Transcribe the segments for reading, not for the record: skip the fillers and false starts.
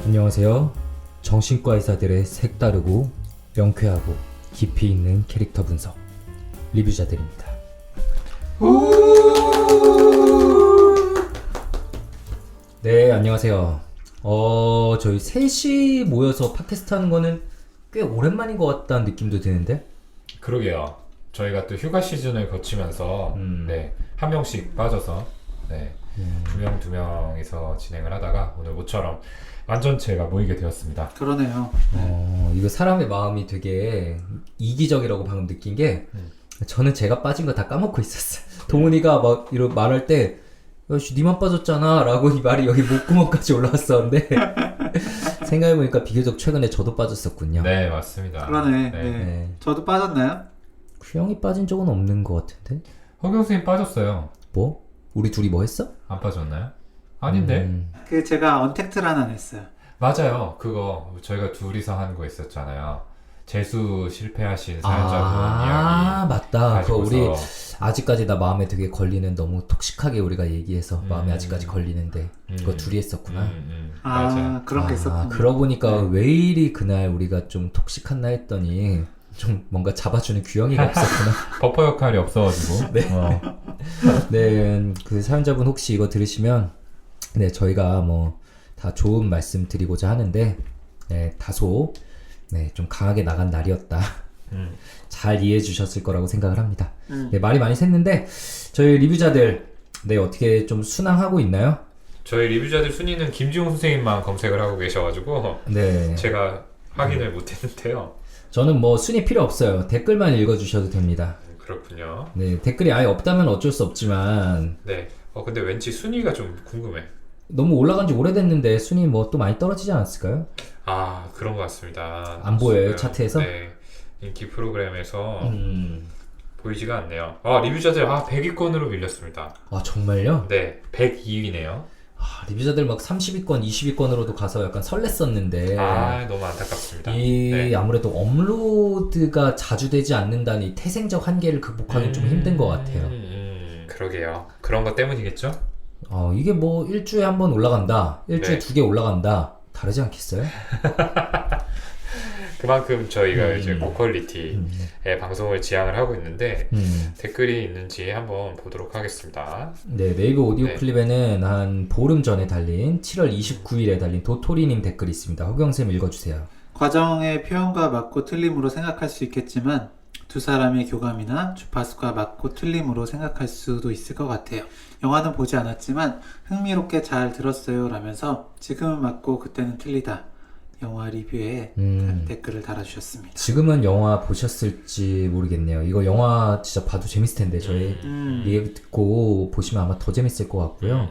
안녕하세요. 정신과 의사들의 색다르고 명쾌하고 깊이 있는 캐릭터 분석 리뷰자들입니다. 네, 안녕하세요. 저희 셋이 모여서 팟캐스트 하는 거는 꽤 오랜만인 것 같다는 느낌도 드는데? 그러게요. 저희가 또 휴가 시즌을 거치면서 한 명씩 빠져서 두 명이서 진행을 하다가 오늘 모처럼 완전체가 모이게 되었습니다. 그러네요. 이거 사람의 마음이 되게 이기적이라고 방금 느낀 게 저는 제가 빠진 거 다 까먹고 있었어요. 동훈이가 막 이런 말할 때 야씨 니만 빠졌잖아 라고 이 말이 여기 목구멍까지 올라왔었는데 생각해보니까 비교적 최근에 저도 빠졌었군요. 네, 맞습니다. 그러네. 네. 네. 저도 빠졌나요? 규영이 빠진 적은 없는 것 같은데? 허경 선생님 빠졌어요. 뭐? 우리 둘이 뭐 했어? 안 빠졌나요? 아닌데. 그 제가 언택트란 안 했어요. 맞아요. 그거 저희가 둘이서 한 거 있었잖아요. 재수 실패하신 사연자분 이야기. 맞다. 그거 우리 가지고서. 아직까지 나 마음에 되게 걸리는, 너무 톡식하게 우리가 얘기해서 마음에 아직까지 걸리는데 그거 둘이 했었구나. 맞아요. 그런 게 있었군요. 그러고 보니까 네. 왜 이리 그날 우리가 좀 톡식한 날 했더니 좀 뭔가 잡아주는 규영이가 없었구나. 버퍼 역할이 없어가지고. 네, 그 사연자분 혹시 이거 들으시면 네, 저희가 뭐 다 좋은 말씀 드리고자 하는데 네, 다소 좀 강하게 나간 날이었다. 잘 이해해 주셨을 거라고 생각을 합니다. 네, 말이 많이 샜는데 저희 리뷰자들 어떻게 좀 순항하고 있나요? 저희 리뷰자들 순위는 김지용 선생님만 검색을 하고 계셔가지고 네. 제가 확인을 못했는데요. 저는 뭐 순위 필요 없어요. 댓글만 읽어주셔도 됩니다. 그렇군요. 네, 댓글이 아예 없다면 어쩔 수 없지만 네. 근데 왠지 순위가 좀 궁금해. 너무 올라간 지 오래됐는데 순위 뭐 또 많이 떨어지지 않았을까요? 아, 그런 것 같습니다. 안 보여요, 지금, 차트에서? 네. 인기 프로그램에서 보이지가 않네요. 리뷰자들 100위권으로 밀렸습니다. 아, 정말요? 네, 102위네요. 리뷰자들 막 30위권, 20위권으로도 가서 약간 설렜었는데 너무 안타깝습니다. 아무래도 업로드가 자주 되지 않는다는 이 태생적 한계를 극복하기는 좀 힘든 것 같아요. 그러게요. 그런 것 때문이겠죠? 이게 뭐 일주일에 한 번 올라간다, 일주일에 2개 올라간다, 다르지 않겠어요? 그만큼 저희가 이제 고퀄리티의 방송을 지향을 하고 있는데 댓글이 있는지 한번 보도록 하겠습니다. 네, 네이버 오디오 네. 클립에는 한 보름 전에 달린 7월 29일에 달린 도토리님 댓글이 있습니다. 허경쌤 읽어주세요. 과정의 표현과 맞고 틀림으로 생각할 수 있겠지만 두 사람의 교감이나 주파수가 맞고 틀림으로 생각할 수도 있을 것 같아요. 영화는 보지 않았지만 흥미롭게 잘 들었어요 라면서 지금은 맞고 그때는 틀리다. 영화 리뷰에 댓글을 달아주셨습니다. 지금은 영화 보셨을지 모르겠네요. 이거 영화 진짜 봐도 재밌을 텐데 저희 얘기 듣고 보시면 아마 더 재밌을 것 같고요.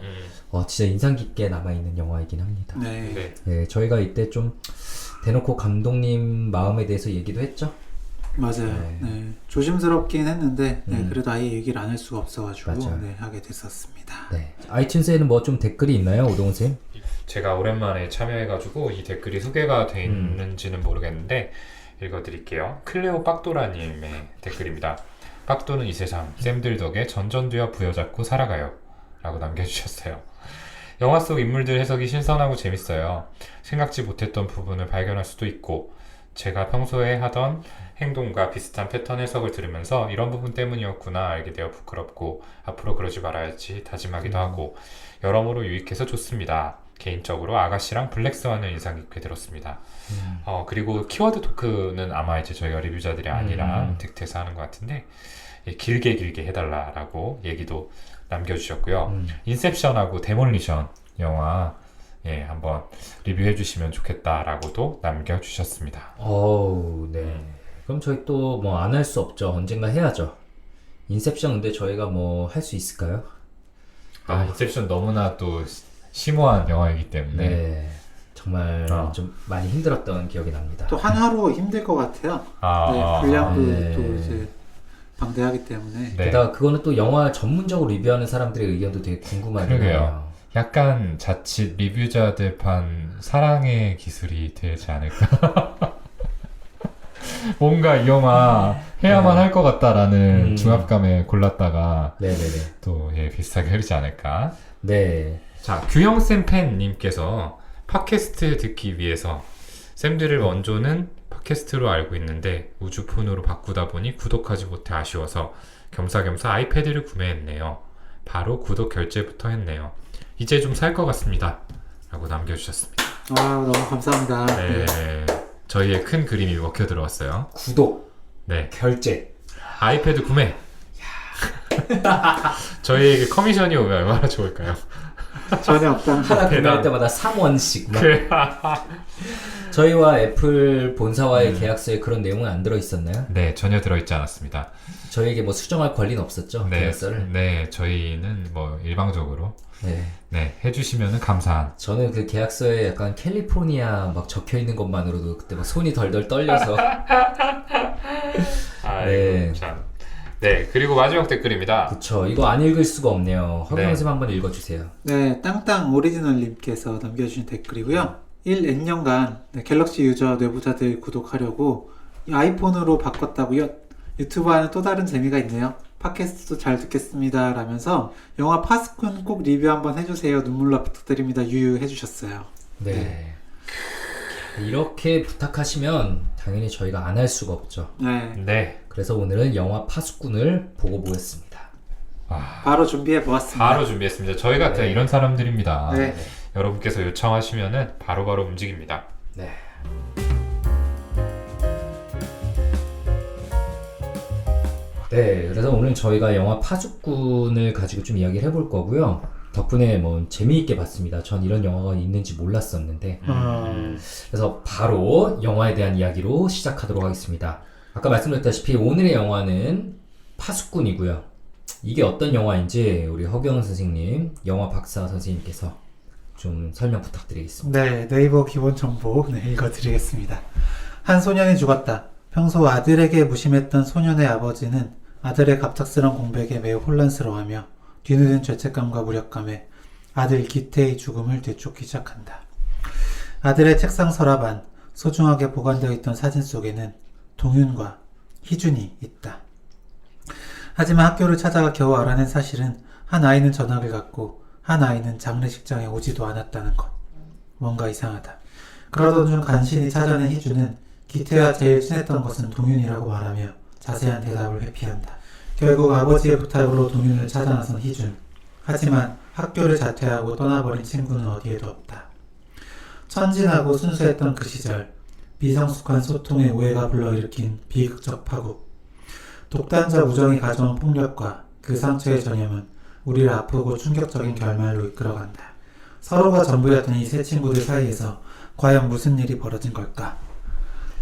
진짜 인상 깊게 남아있는 영화이긴 합니다. 네. 네, 저희가 이때 좀 대놓고 감독님 마음에 대해서 얘기도 했죠? 맞아요. 네. 네. 조심스럽긴 했는데 그래도 아예 얘기를 안 할 수가 없어가지고 맞아요. 하게 됐었습니다. 네. 아이튠즈에는 뭐 좀 댓글이 있나요, 오동훈쌤? 제가 오랜만에 참여해가지고 이 댓글이 소개가 돼 있는지는 모르겠는데 읽어드릴게요. 클레오 빡도라님의 댓글입니다. 빡도는 이 세상 쌤들 덕에 전전두엽 부여잡고 살아가요 라고 남겨주셨어요. 영화 속 인물들 해석이 신선하고 재밌어요. 생각지 못했던 부분을 발견할 수도 있고 제가 평소에 하던 행동과 비슷한 패턴 해석을 들으면서 이런 부분 때문이었구나 알게 되어 부끄럽고 앞으로 그러지 말아야지 다짐하기도 하고 여러모로 유익해서 좋습니다. 개인적으로 아가씨랑 블랙스완을 인상 깊게 들었습니다. 그리고 키워드 토크는 아마 이제 저희가 리뷰자들이 아니라 득태서 하는 것 같은데 길게 해달라라고 얘기도 남겨주셨고요. 인셉션하고 데몰리션 영화 한번 리뷰해 주시면 좋겠다라고도 남겨주셨습니다. 네. 그럼 저희 또 뭐 안 할 수 없죠. 언젠가 해야죠. 인셉션 근데 저희가 뭐 할 수 있을까요? 인셉션 너무나 또 심오한 영화이기 때문에 네. 정말 좀 많이 힘들었던 기억이 납니다. 또 한화로 힘들 것 같아요. 분량도 또 이제 방대하기 때문에. 네. 게다가 그거는 또 영화 전문적으로 리뷰하는 사람들의 의견도 되게 궁금하네요. 그러게요. 약간 자칫 리뷰자들 판 사랑의 기술이 되지 않을까? 뭔가 이 영화 해야만 할 것 같다라는 중압감에 골랐다가 네네네. 또 비슷하게 흐르지 않을까? 네. 자, 규영쌤 팬님께서 팟캐스트 듣기 위해서 쌤들을 원조는 팟캐스트로 알고 있는데 우주폰으로 바꾸다 보니 구독하지 못해 아쉬워서 겸사겸사 아이패드를 구매했네요. 바로 구독 결제부터 했네요. 이제 좀 살 것 같습니다. 라고 남겨주셨습니다. 와, 너무 감사합니다. 네, 저희의 큰 그림이 먹혀 들어왔어요. 구독, 네, 결제. 아이패드 구매. 저희에게 커미션이 오면 얼마나 좋을까요? 전혀 없답니다. 하나 구매할 대단. 때마다 3원씩. 그래. 저희와 애플 본사와의 계약서에 그런 내용은 안 들어 있었나요? 네, 전혀 들어있지 않았습니다. 저희에게 뭐 수정할 권리는 없었죠? 네, 계약서를. 네, 저희는 뭐 일방적으로 네. 네, 해주시면은 감사한. 저는 그 계약서에 약간 캘리포니아 막 적혀 있는 것만으로도 그때 막 손이 덜덜 떨려서. 네. 참. 네, 그리고 마지막 댓글입니다. 그쵸. 이거 안 읽을 수가 없네요. 허경 네. 선생님 한번 읽어주세요. 네, 땅땅 오리지널님께서 남겨주신 댓글이고요. 1N년간 갤럭시 유저 뇌부자들 구독하려고 이 아이폰으로 바꿨다고요. 유튜브 하는 또 다른 재미가 있네요. 팟캐스트도 잘 듣겠습니다. 라면서 영화 파스쿤 꼭 리뷰 한번 해주세요. 눈물로 부탁드립니다. 유유 해주셨어요. 네. 이렇게 부탁하시면 당연히 저희가 안 할 수가 없죠. 네, 네, 그래서 오늘은 영화 파수꾼을 보고 보겠습니다. 바로 준비해 보았습니다. 바로 준비했습니다. 저희 같은 네. 이런 사람들입니다. 네. 여러분께서 요청하시면은 바로바로 움직입니다. 네. 네, 그래서 오늘 저희가 영화 파수꾼을 가지고 좀 이야기를 해볼 거고요. 덕분에 뭐 재미있게 봤습니다. 전 이런 영화가 있는지 몰랐었는데. 그래서 바로 영화에 대한 이야기로 시작하도록 하겠습니다. 아까 말씀드렸다시피 오늘의 영화는 파수꾼이고요. 이게 어떤 영화인지 우리 허경 선생님, 영화 박사 선생님께서 좀 설명 부탁드리겠습니다. 네, 네이버 기본 정보 읽어드리겠습니다. 한 소년이 죽었다. 평소 아들에게 무심했던 소년의 아버지는 아들의 갑작스런 공백에 매우 혼란스러워하며 뒤늦은 죄책감과 무력감에 아들 기태의 죽음을 되쫓기 시작한다. 아들의 책상 서랍 안 소중하게 보관되어 있던 사진 속에는 동윤과 희준이 있다. 하지만 학교를 찾아가 겨우 알아낸 사실은 한 아이는 전학을 갔고 한 아이는 장례식장에 오지도 않았다는 것. 뭔가 이상하다. 그러던 중 간신히 찾아낸 희준은 기태와 제일 친했던 것은 동윤이라고 말하며 자세한 대답을 회피한다. 결국 아버지의 부탁으로 동윤을 찾아 나선 희준. 하지만 학교를 자퇴하고 떠나버린 친구는 어디에도 없다. 천진하고 순수했던 그 시절, 미성숙한 소통에 오해가 불러일으킨 비극적 파국. 독단적 우정이 가져온 폭력과 그 상처의 전염은 우리를 아프고 충격적인 결말로 이끌어간다. 서로가 전부였던 이 세 친구들 사이에서 과연 무슨 일이 벌어진 걸까?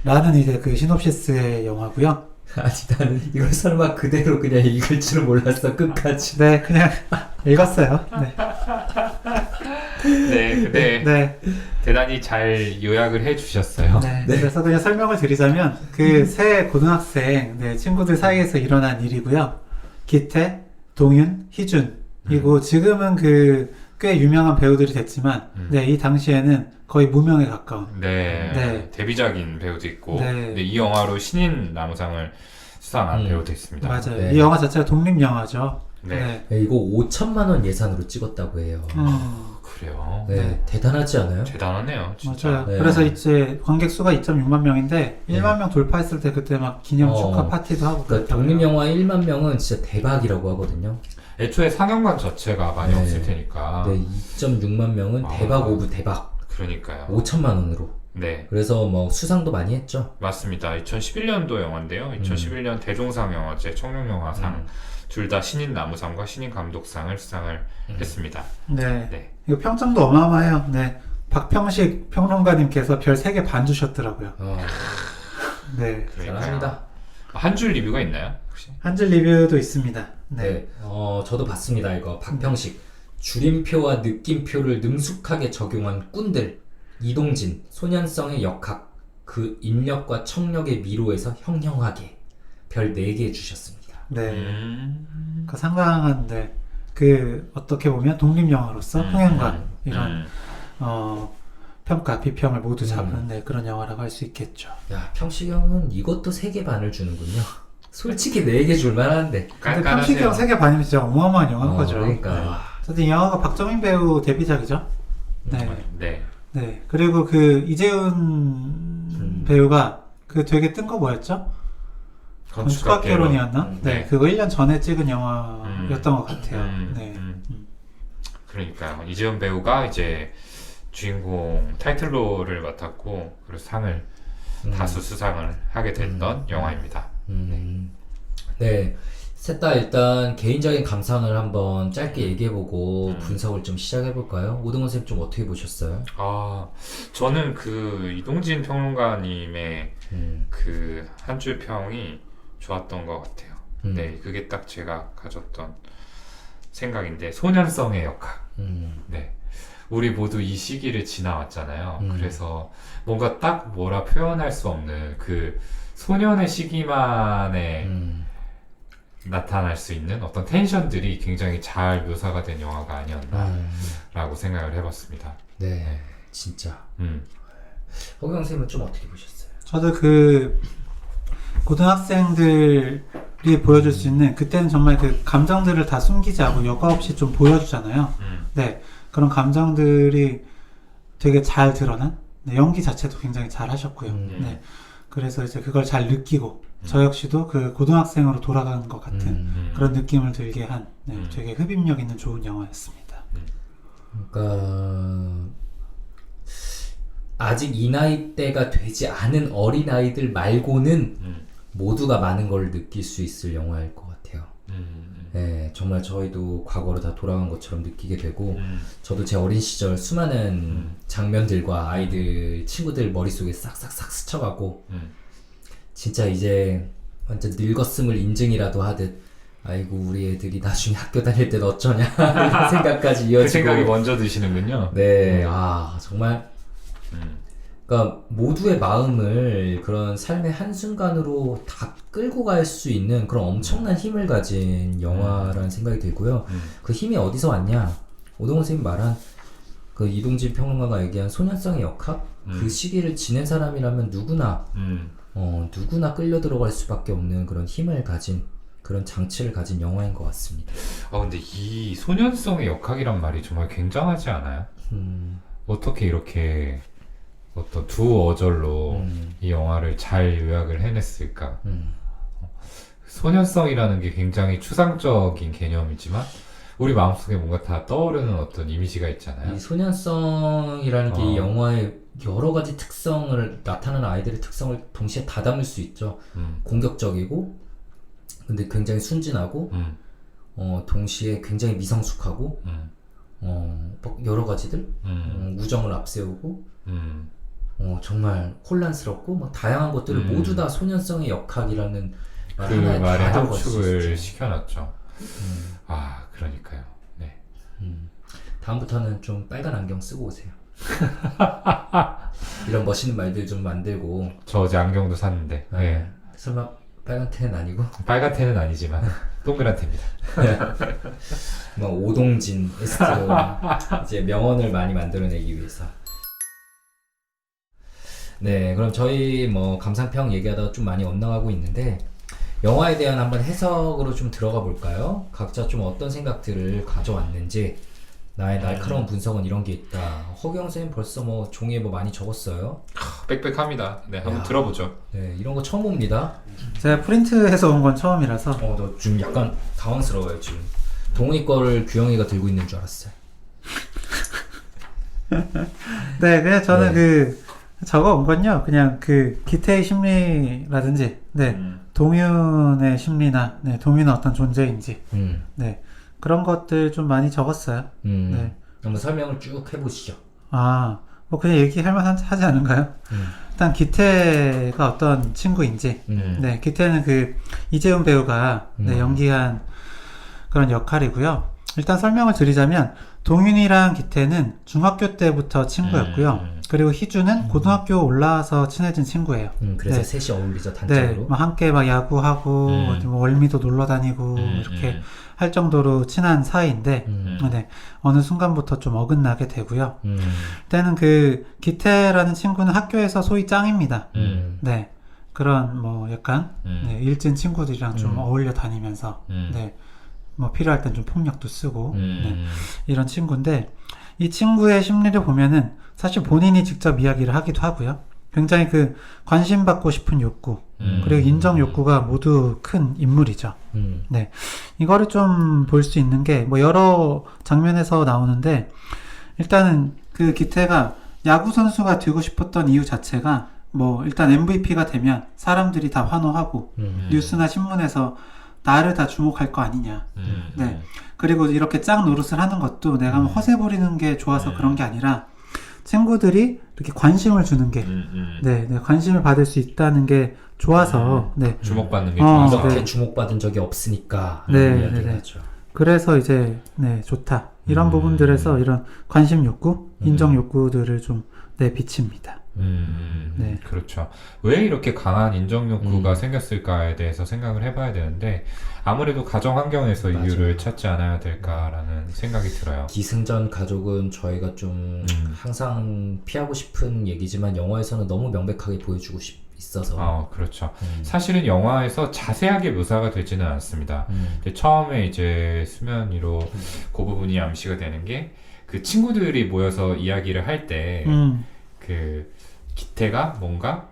라는 이제 그 시놉시스의 영화고요. 아니 나는 이걸 설마 그대로 그냥 읽을 줄 몰랐어 끝까지. 네, 그냥 읽었어요. 네. 네, 근데 네. 대단히 잘 요약을 해주셨어요. 네. 그래서 그냥 설명을 드리자면 그 세 고등학생 친구들 사이에서 일어난 일이고요. 기태, 동윤, 희준 그리고 지금은 그 꽤 유명한 배우들이 됐지만 이 당시에는 거의 무명에 가까운 네, 네. 데뷔작인 배우도 있고 네. 네, 이 영화로 신인 나무상을 수상한 배우도 있습니다. 맞아요. 네. 이 영화 자체가 독립 영화죠. 네. 네, 이거 5천만 원 예산으로 찍었다고 해요. 그래요. 네, 네. 대단하지 않아요? 대단하네요, 진짜. 맞아요. 네. 그래서 이제 관객 수가 2.6만 명인데 1만 명 돌파했을 때 그때 막 기념 축하 파티도 하고 그러니까 그랬다고요. 독립 영화 1만 명은 진짜 대박이라고 하거든요. 애초에 상영관 자체가 많이 네. 없을 테니까. 네, 2.6만 명은 대박 오브 대박. 그러니까요. 5천만 원으로. 네, 그래서 뭐 수상도 많이 했죠. 맞습니다. 2011년도 영화인데요. 2011년 대종상 영화제 청룡영화상 둘 다 신인 나무상과 신인 감독상을 수상을 했습니다. 네. 네. 이거 평점도 어마어마해요. 네. 박평식 평론가님께서 별 3개 반 주셨더라고요. 네. 잘합니다. 한 줄 리뷰가 있나요, 혹시? 한 줄 리뷰도 있습니다. 네. 네. 저도 봤습니다. 이거 박평식. 줄임표와 느낌표를 능숙하게 적용한 꾼들. 이동진. 소년성의 역학. 그 인력과 청력의 미로에서 형형하게. 별 4개 주셨습니다. 네. 그 상당한데 그 어떻게 보면 독립 영화로서 흥행과 이런 평가, 비평을 모두 잡은 그런 영화라고 할 수 있겠죠. 야, 평식 형은 이것도 3개 반을 주는군요. 솔직히 4개 줄만한데. 근데 평식이 형 3개 반이면 진짜 어마어마한 영화인 거죠. 그러니까요. 어쨌든 이 영화가 박정민 배우 데뷔작이죠. 네. 네. 네. 그리고 그 이재훈 배우가 그 되게 뜬 거 뭐였죠? 건축학개론이었나? 네. 그거 1년 전에 찍은 영화였던 것 같아요. 네. 그러니까요. 이재훈 배우가 이제 주인공 타이틀로를 맡았고 그래서 상을 다수 수상을 하게 됐던 영화입니다. 네. 셋 다 일단 개인적인 감상을 한번 짧게 얘기해보고 분석을 좀 시작해볼까요? 오동원 선생님 좀 어떻게 보셨어요? 저는 그 이동진 평론가님의 그 한 줄 평이 좋았던 것 같아요. 네, 그게 딱 제가 가졌던 생각인데 소년성의 역학. 네, 우리 모두 이 시기를 지나왔잖아요. 그래서 뭔가 딱 뭐라 표현할 수 없는 그 소년의 시기만에 나타날 수 있는 어떤 텐션들이 굉장히 잘 묘사가 된 영화가 아니었나라고 생각을 해봤습니다. 네, 진짜. 허경 선생님은 좀 어떻게 보셨어요? 저도 그 고등학생들이 보여줄 수 있는 그때는 정말 그 감정들을 다 숨기지 않고 여과 없이 좀 보여주잖아요. 네, 그런 감정들이 되게 잘 드러난 네, 연기 자체도 굉장히 잘 하셨고요. 네, 그래서 이제 그걸 잘 느끼고 저 역시도 그 고등학생으로 돌아가는 것 같은 그런 느낌을 들게 한 네, 되게 흡입력 있는 좋은 영화였습니다. 그러니까 아직 이 나이대가 되지 않은 어린아이들 말고는 모두가 많은 걸 느낄 수 있을 영화일 것 같아요. 네, 정말 저희도 과거로 다 돌아간 것처럼 느끼게 되고 저도 제 어린 시절 수많은 장면들과 아이들, 친구들 머릿속에 싹싹싹 스쳐가고 진짜 이제 완전 늙었음을 인증이라도 하듯 아이고 우리 애들이 나중에 학교 다닐 땐 어쩌냐 이런 생각까지 이어지고 그 생각이 먼저 드시는군요. 네, 정말 그러니까 모두의 마음을 그런 삶의 한순간으로 다 끌고 갈 수 있는 그런 엄청난 힘을 가진 영화라는 생각이 들고요. 그 힘이 어디서 왔냐? 오동원 선생님 말한 그 이동진 평론가가 얘기한 소년성의 역학? 그 시기를 지낸 사람이라면 누구나 누구나 끌려 들어갈 수밖에 없는 그런 힘을 가진 그런 장치를 가진 영화인 것 같습니다. 근데 이 소년성의 역학이란 말이 정말 굉장하지 않아요? 어떻게 이렇게 어떤 두 어절로 이 영화를 잘 요약을 해냈을까? 소년성이라는 게 굉장히 추상적인 개념이지만 우리 마음속에 뭔가 다 떠오르는 어떤 이미지가 있잖아요. 이 소년성이라는 게 이 영화의 여러 가지 특성을 나타나는 아이들의 특성을 동시에 다 담을 수 있죠. 공격적이고 근데 굉장히 순진하고 동시에 굉장히 미성숙하고 여러 가지들 우정을 앞세우고 정말 혼란스럽고 뭐 다양한 것들을 모두 다 소년성의 역학이라는 그 말에 함축을 시켜놨죠. 그러니까요. 네. 다음부터는 좀 빨간 안경 쓰고 오세요. 이런 멋있는 말들 좀 만들고. 저 어제 안경도 샀는데. 네. 설마 빨간 테는 아니고? 빨간 테는 아니지만 동그란 테입니다. 뭐 오동진 에스트로 이제 명언을 많이 만들어내기 위해서. 네, 그럼 저희 뭐 감상평 얘기하다가 좀 많이 엇나가고 있는데 영화에 대한 한번 해석으로 좀 들어가 볼까요? 각자 좀 어떤 생각들을 가져왔는지. 나의 날카로운 분석은 이런 게 있다. 허경 선생님 벌써 뭐 종이에 뭐 많이 적었어요? 빽빽합니다. 네, 한번 들어보죠. 네, 이런 거 처음 봅니다. 제가 프린트해서 온 건 처음이라서 너 지금 약간 당황스러워요 지금. 동훈이 거를 규영이가 들고 있는 줄 알았어요. 네, 그냥 저는 그 적어 온 건요. 그냥 그 기태의 심리라든지 동윤의 심리나 동윤은 어떤 존재인지 그런 것들 좀 많이 적었어요. 네. 한번 설명을 쭉 해보시죠. 뭐 그냥 얘기할 만하지 않은가요? 일단 기태가 어떤 친구인지. 네, 기태는 그 이재훈 배우가 연기한 그런 역할이고요. 일단 설명을 드리자면 동윤이랑 기태는 중학교 때부터 친구였고요. 그리고 희주는 고등학교 올라와서 친해진 친구예요. 그래서 셋이 어울리죠, 단짝으로. 네, 막 함께 막 야구하고 어디 뭐 월미도 놀러 다니고 이렇게 할 정도로 친한 사이인데 네, 어느 순간부터 좀 어긋나게 되고요. 그때는 그 기태라는 친구는 학교에서 소위 짱입니다. 네, 그런 뭐 약간 일진 친구들이랑 좀 어울려 다니면서 네, 뭐 필요할 땐 좀 폭력도 쓰고 이런 친구인데 이 친구의 심리를 보면은 사실 본인이 직접 이야기를 하기도 하고요. 굉장히 그 관심받고 싶은 욕구, 그리고 인정 욕구가 모두 큰 인물이죠. 네. 이거를 좀 볼 수 있는 게 뭐 여러 장면에서 나오는데, 일단은 그 기태가 야구 선수가 되고 싶었던 이유 자체가 뭐 일단 MVP가 되면 사람들이 다 환호하고 뉴스나 신문에서 나를 다 주목할 거 아니냐. 네. 그리고 이렇게 짝 노릇을 하는 것도 내가 뭐 허세 부리는 게 좋아서 그런 게 아니라 친구들이 이렇게 관심을 주는 게, 네, 관심을 받을 수 있다는 게 좋아서, 네. 주목받는 게 좋아서. 이렇게 네. 주목받은 적이 없으니까 네, 이야기를 네, 네. 하죠. 그래서 이제, 네, 좋다. 이런 부분들에서 이런 관심 욕구, 인정 욕구들을 좀, 네, 비칩니다. 네. 그렇죠. 왜 이렇게 강한 인정 욕구가 생겼을까에 대해서 생각을 해봐야 되는데 아무래도 가정 환경에서 맞아요. 이유를 찾지 않아야 될까라는 생각이 들어요. 기승전 가족은 저희가 좀 항상 피하고 싶은 얘기지만 영화에서는 너무 명백하게 보여주고 있어서 그렇죠. 사실은 영화에서 자세하게 묘사가 되지는 않습니다. 근데 처음에 이제 수면 위로 그 부분이 암시가 되는 게 그 친구들이 모여서 이야기를 할 때 그 기태가 뭔가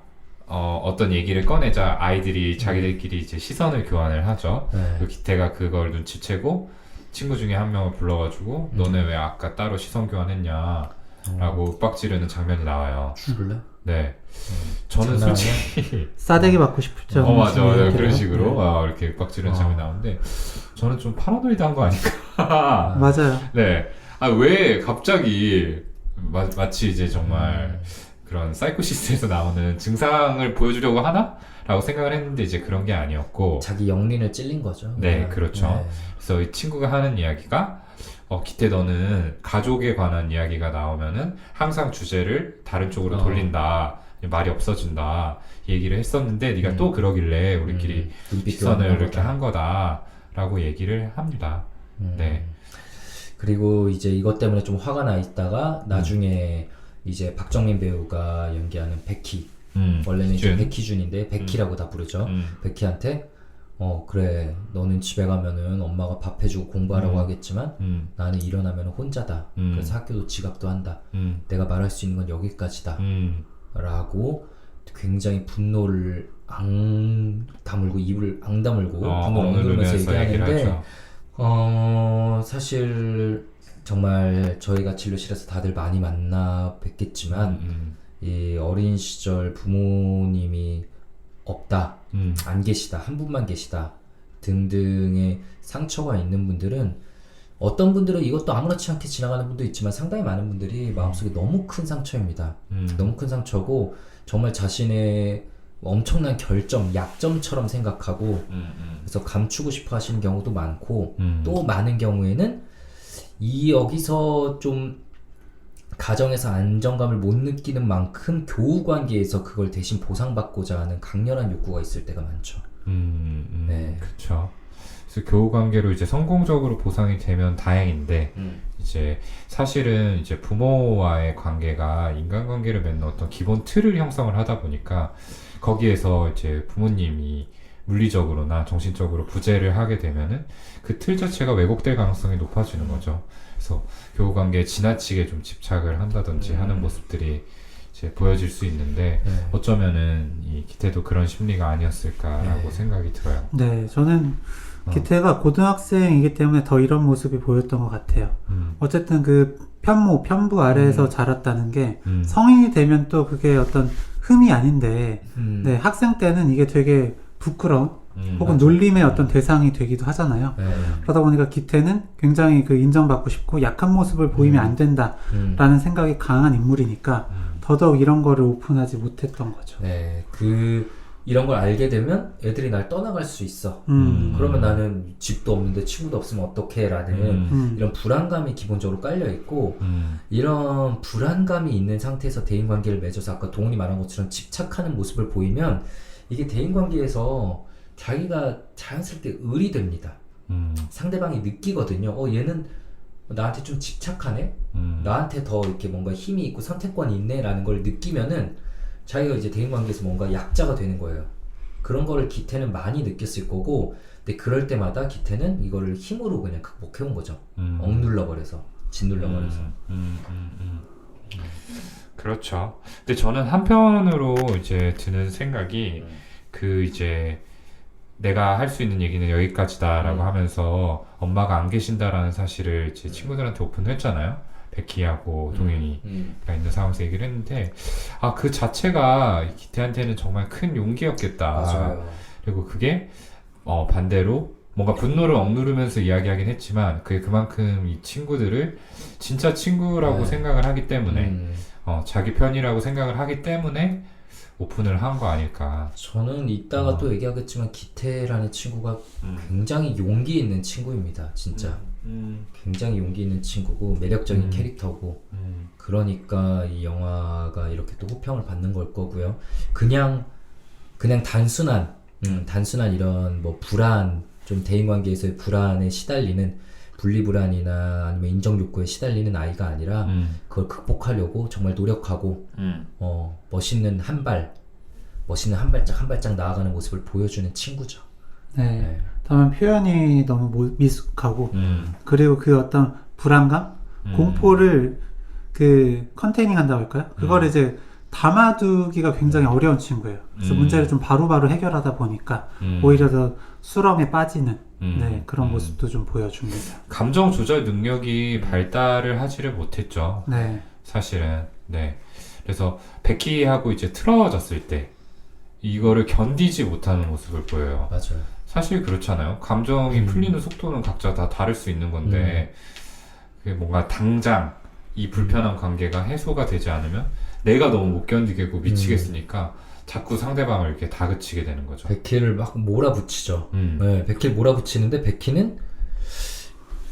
어떤 얘기를 꺼내자 아이들이 자기들끼리 이제 시선을 교환을 하죠. 네. 그 기태가 그걸 눈치채고 친구 중에 한 명을 불러가지고 너네 왜 아까 따로 시선 교환했냐 라고 윽박지르는 장면이 나와요. 죽을래? 네. 저는 장난 솔직히 싸대기 받고 싶죠. 맞아. 네. 그런 식으로 네. 이렇게 윽박지르는 장면이 나오는데 저는 좀 파라노이드한 거 아닐까. 맞아요. 네. 왜 갑자기 마치 이제 정말 그런 사이코시스에서 나오는 증상을 보여주려고 하나? 라고 생각을 했는데 이제 그런 게 아니었고 자기 영린을 찔린 거죠. 네, 그렇죠. 네. 그래서 이 친구가 하는 이야기가 기태 너는 가족에 관한 이야기가 나오면은 항상 주제를 다른 쪽으로 돌린다. 말이 없어진다. 얘기를 했었는데 네가 또 그러길래 우리끼리 눈빛 시선을 교환한 이렇게 거다. 한 거다라고 얘기를 합니다. 네. 그리고 이제 이것 때문에 좀 화가 나 있다가 나중에 이제 박정민 배우가 연기하는 베키, 원래는 이제 준. 백희준인데 베키라고 다 부르죠. 베키한테 그래 너는 집에 가면은 엄마가 밥 해주고 공부하라고 하겠지만 나는 일어나면 혼자다. 그래서 학교도 지각도 한다. 내가 말할 수 있는 건 여기까지다. 라고 굉장히 분노를 다물고 입을 앙다물고 분노를 억누르면서 얘기하는데 사실 정말 저희가 진료실에서 다들 많이 만나 뵙겠지만 이 어린 시절 부모님이 없다, 안 계시다, 한 분만 계시다 등등의 상처가 있는 분들은 어떤 분들은 이것도 아무렇지 않게 지나가는 분도 있지만 상당히 많은 분들이 마음속에 너무 큰 상처입니다. 너무 큰 상처고 정말 자신의 엄청난 결점, 약점처럼 생각하고 그래서 감추고 싶어 하시는 경우도 많고 또 많은 경우에는 여기서 좀 가정에서 안정감을 못 느끼는 만큼 교우 관계에서 그걸 대신 보상받고자 하는 강렬한 욕구가 있을 때가 많죠. 네. 그렇죠. 그래서 교우 관계로 이제 성공적으로 보상이 되면 다행인데 이제 사실은 이제 부모와의 관계가 인간관계를 맺는 어떤 기본 틀을 형성을 하다 보니까 거기에서 이제 부모님이 물리적으로나 정신적으로 부재를 하게 되면은 그 틀 자체가 왜곡될 가능성이 높아지는 거죠. 그래서 교우 관계에 지나치게 좀 집착을 한다든지 하는 모습들이 이제 보여질 수 있는데 어쩌면은 이 기태도 그런 심리가 아니었을까라고 생각이 들어요. 네, 저는 기태가 고등학생이기 때문에 더 이런 모습이 보였던 것 같아요. 어쨌든 그 편부 아래에서 자랐다는 게 성인이 되면 또 그게 어떤 흠이 아닌데 네, 학생 때는 이게 되게 부끄러움 혹은 맞아. 놀림의 어떤 대상이 되기도 하잖아요. 네. 그러다 보니까 기태는 굉장히 그 인정받고 싶고 약한 모습을 보이면 안 된다라는 생각이 강한 인물이니까 더더욱 이런 거를 오픈하지 못했던 거죠. 네, 이런 걸 알게 되면 애들이 날 떠나갈 수 있어. 그러면 나는 집도 없는데 친구도 없으면 어떡해? 라는 이런 불안감이 기본적으로 깔려 있고 이런 불안감이 있는 상태에서 대인관계를 맺어서 아까 동훈이 말한 것처럼 집착하는 모습을 보이면 이게 대인관계에서 자기가 자연스럽게 을이 됩니다. 상대방이 느끼거든요. 얘는 나한테 좀 집착하네? 나한테 더 이렇게 뭔가 힘이 있고 선택권이 있네? 라는 걸 느끼면은 자기가 이제 대인관계에서 뭔가 약자가 되는 거예요. 그런 거를 기태는 많이 느꼈을 거고 근데 그럴 때마다 기태는 이거를 힘으로 그냥 극복해온 거죠. 억눌러버려서. 짓눌러버려서. 그렇죠. 근데 저는 한편으로 이제 드는 생각이 그 이제 내가 할 수 있는 얘기는 여기까지다라고 하면서 엄마가 안 계신다라는 사실을 제 친구들한테 오픈했잖아요. 베키하고 동현이가 있는 상황에서 얘기를 했는데 그 자체가 기태한테는 정말 큰 용기였겠다. 맞아요. 그리고 그게 반대로 뭔가 분노를 억누르면서 이야기하긴 했지만 그게 그만큼 이 친구들을 진짜 친구라고 네. 생각을 하기 때문에 자기 편이라고 생각을 하기 때문에 오픈을 한 거 아닐까. 저는 이따가 또 얘기하겠지만 기태라는 친구가 굉장히 용기 있는 친구입니다. 진짜 굉장히 용기 있는 친구고 매력적인 캐릭터고 그러니까 이 영화가 이렇게 또 호평을 받는 걸 거고요. 그냥 단순한 이런 뭐 불안, 좀 대인관계에서의 불안에 시달리는 분리불안이나 아니면 인정욕구에 시달리는 아이가 아니라 그걸 극복하려고 정말 노력하고 멋있는 한 발짝 나아가는 모습을 보여주는 친구죠. 네. 다만 표현이 너무 미숙하고 그리고 그 어떤 불안감, 공포를 그 컨테이닝 한다고 할까요? 그걸 이제 담아두기가 굉장히 어려운 친구예요. 그래서 문제를 좀 바로바로 해결하다 보니까 오히려 더 수렁에 빠지는 그런 모습도 좀 보여줍니다. 감정 조절 능력이 발달을 하지를 못했죠. 네. 사실은. 네. 그래서 베키하고 이제 틀어졌을 때 이거를 견디지 못하는 모습을 보여요. 맞아요. 사실 그렇잖아요. 감정이 풀리는 속도는 각자 다 다를 수 있는 건데 그게 뭔가 당장 이 불편한 관계가 해소가 되지 않으면 내가 너무 못 견디겠고 미치겠으니까 자꾸 상대방을 이렇게 다그치게 되는 거죠. 베키를 막 몰아붙이죠. 네, 베키를 몰아붙이는데 베키는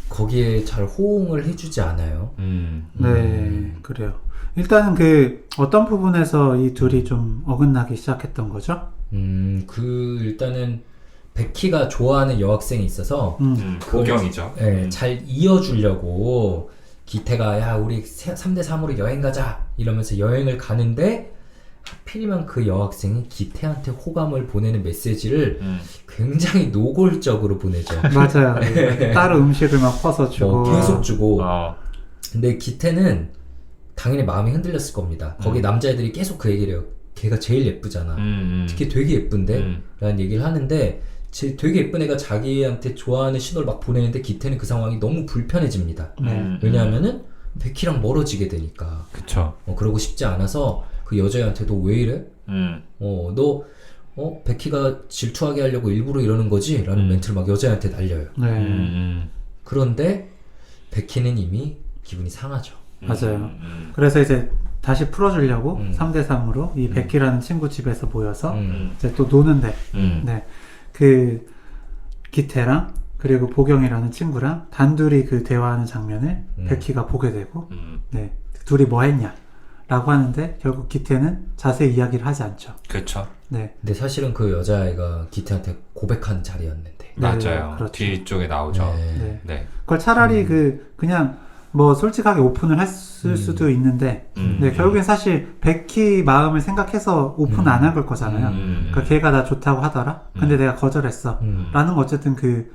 거기에 잘 호응을 해주지 않아요. 네, 그래요. 일단은 그 어떤 부분에서 이 둘이 좀 어긋나기 시작했던 거죠? 일단은 베키가 좋아하는 여학생이 있어서 고경이죠. 잘 이어주려고 기태가 야 우리 3대3으로 여행 가자 이러면서 여행을 가는데 하필이면 그 여학생이 기태한테 호감을 보내는 메시지를 굉장히 노골적으로 보내죠. 맞아요. 따로 음식을 막 퍼서 주고 계속 주고 근데 기태는 당연히 마음이 흔들렸을 겁니다. 거기 남자애들이 계속 그 얘기를 해요. 걔가 제일 예쁘잖아. 특히 되게 예쁜데? 라는 얘기를 하는데 되게 예쁜 애가 자기한테 좋아하는 신호를 막 보내는데 기태는 그 상황이 너무 불편해집니다. 왜냐하면은 베키랑 멀어지게 되니까. 그쵸. 그러고 싶지 않아서 그 여자애한테도 왜 이래? 너 베키가 질투하게 하려고 일부러 이러는 거지? 라는 멘트를 막 여자애한테 날려요. 그런데 베키는 이미 기분이 상하죠. 맞아요. 그래서 이제 다시 풀어주려고 3대3으로 이 베키라는 친구 집에서 모여서 이제 또 노는데 네. 그 기태랑 그리고 보경이라는 친구랑 단둘이 그 대화하는 장면을 베키가 보게 되고 네. 둘이 뭐 했냐 라고 하는데 결국 기태는 자세히 이야기를 하지 않죠. 그렇죠. 네. 근데 사실은 그 여자아이가 기태한테 고백한 자리였는데. 맞아요. 그렇죠. 뒤쪽에 나오죠. 네. 그걸 차라리 그냥 뭐 솔직하게 오픈을 했을 수도 있는데 네, 결국엔 사실 베키 마음을 생각해서 오픈 안 한 걸 거잖아요. 그러니까 걔가 나 좋다고 하더라. 근데 내가 거절했어. 라는 거 어쨌든 그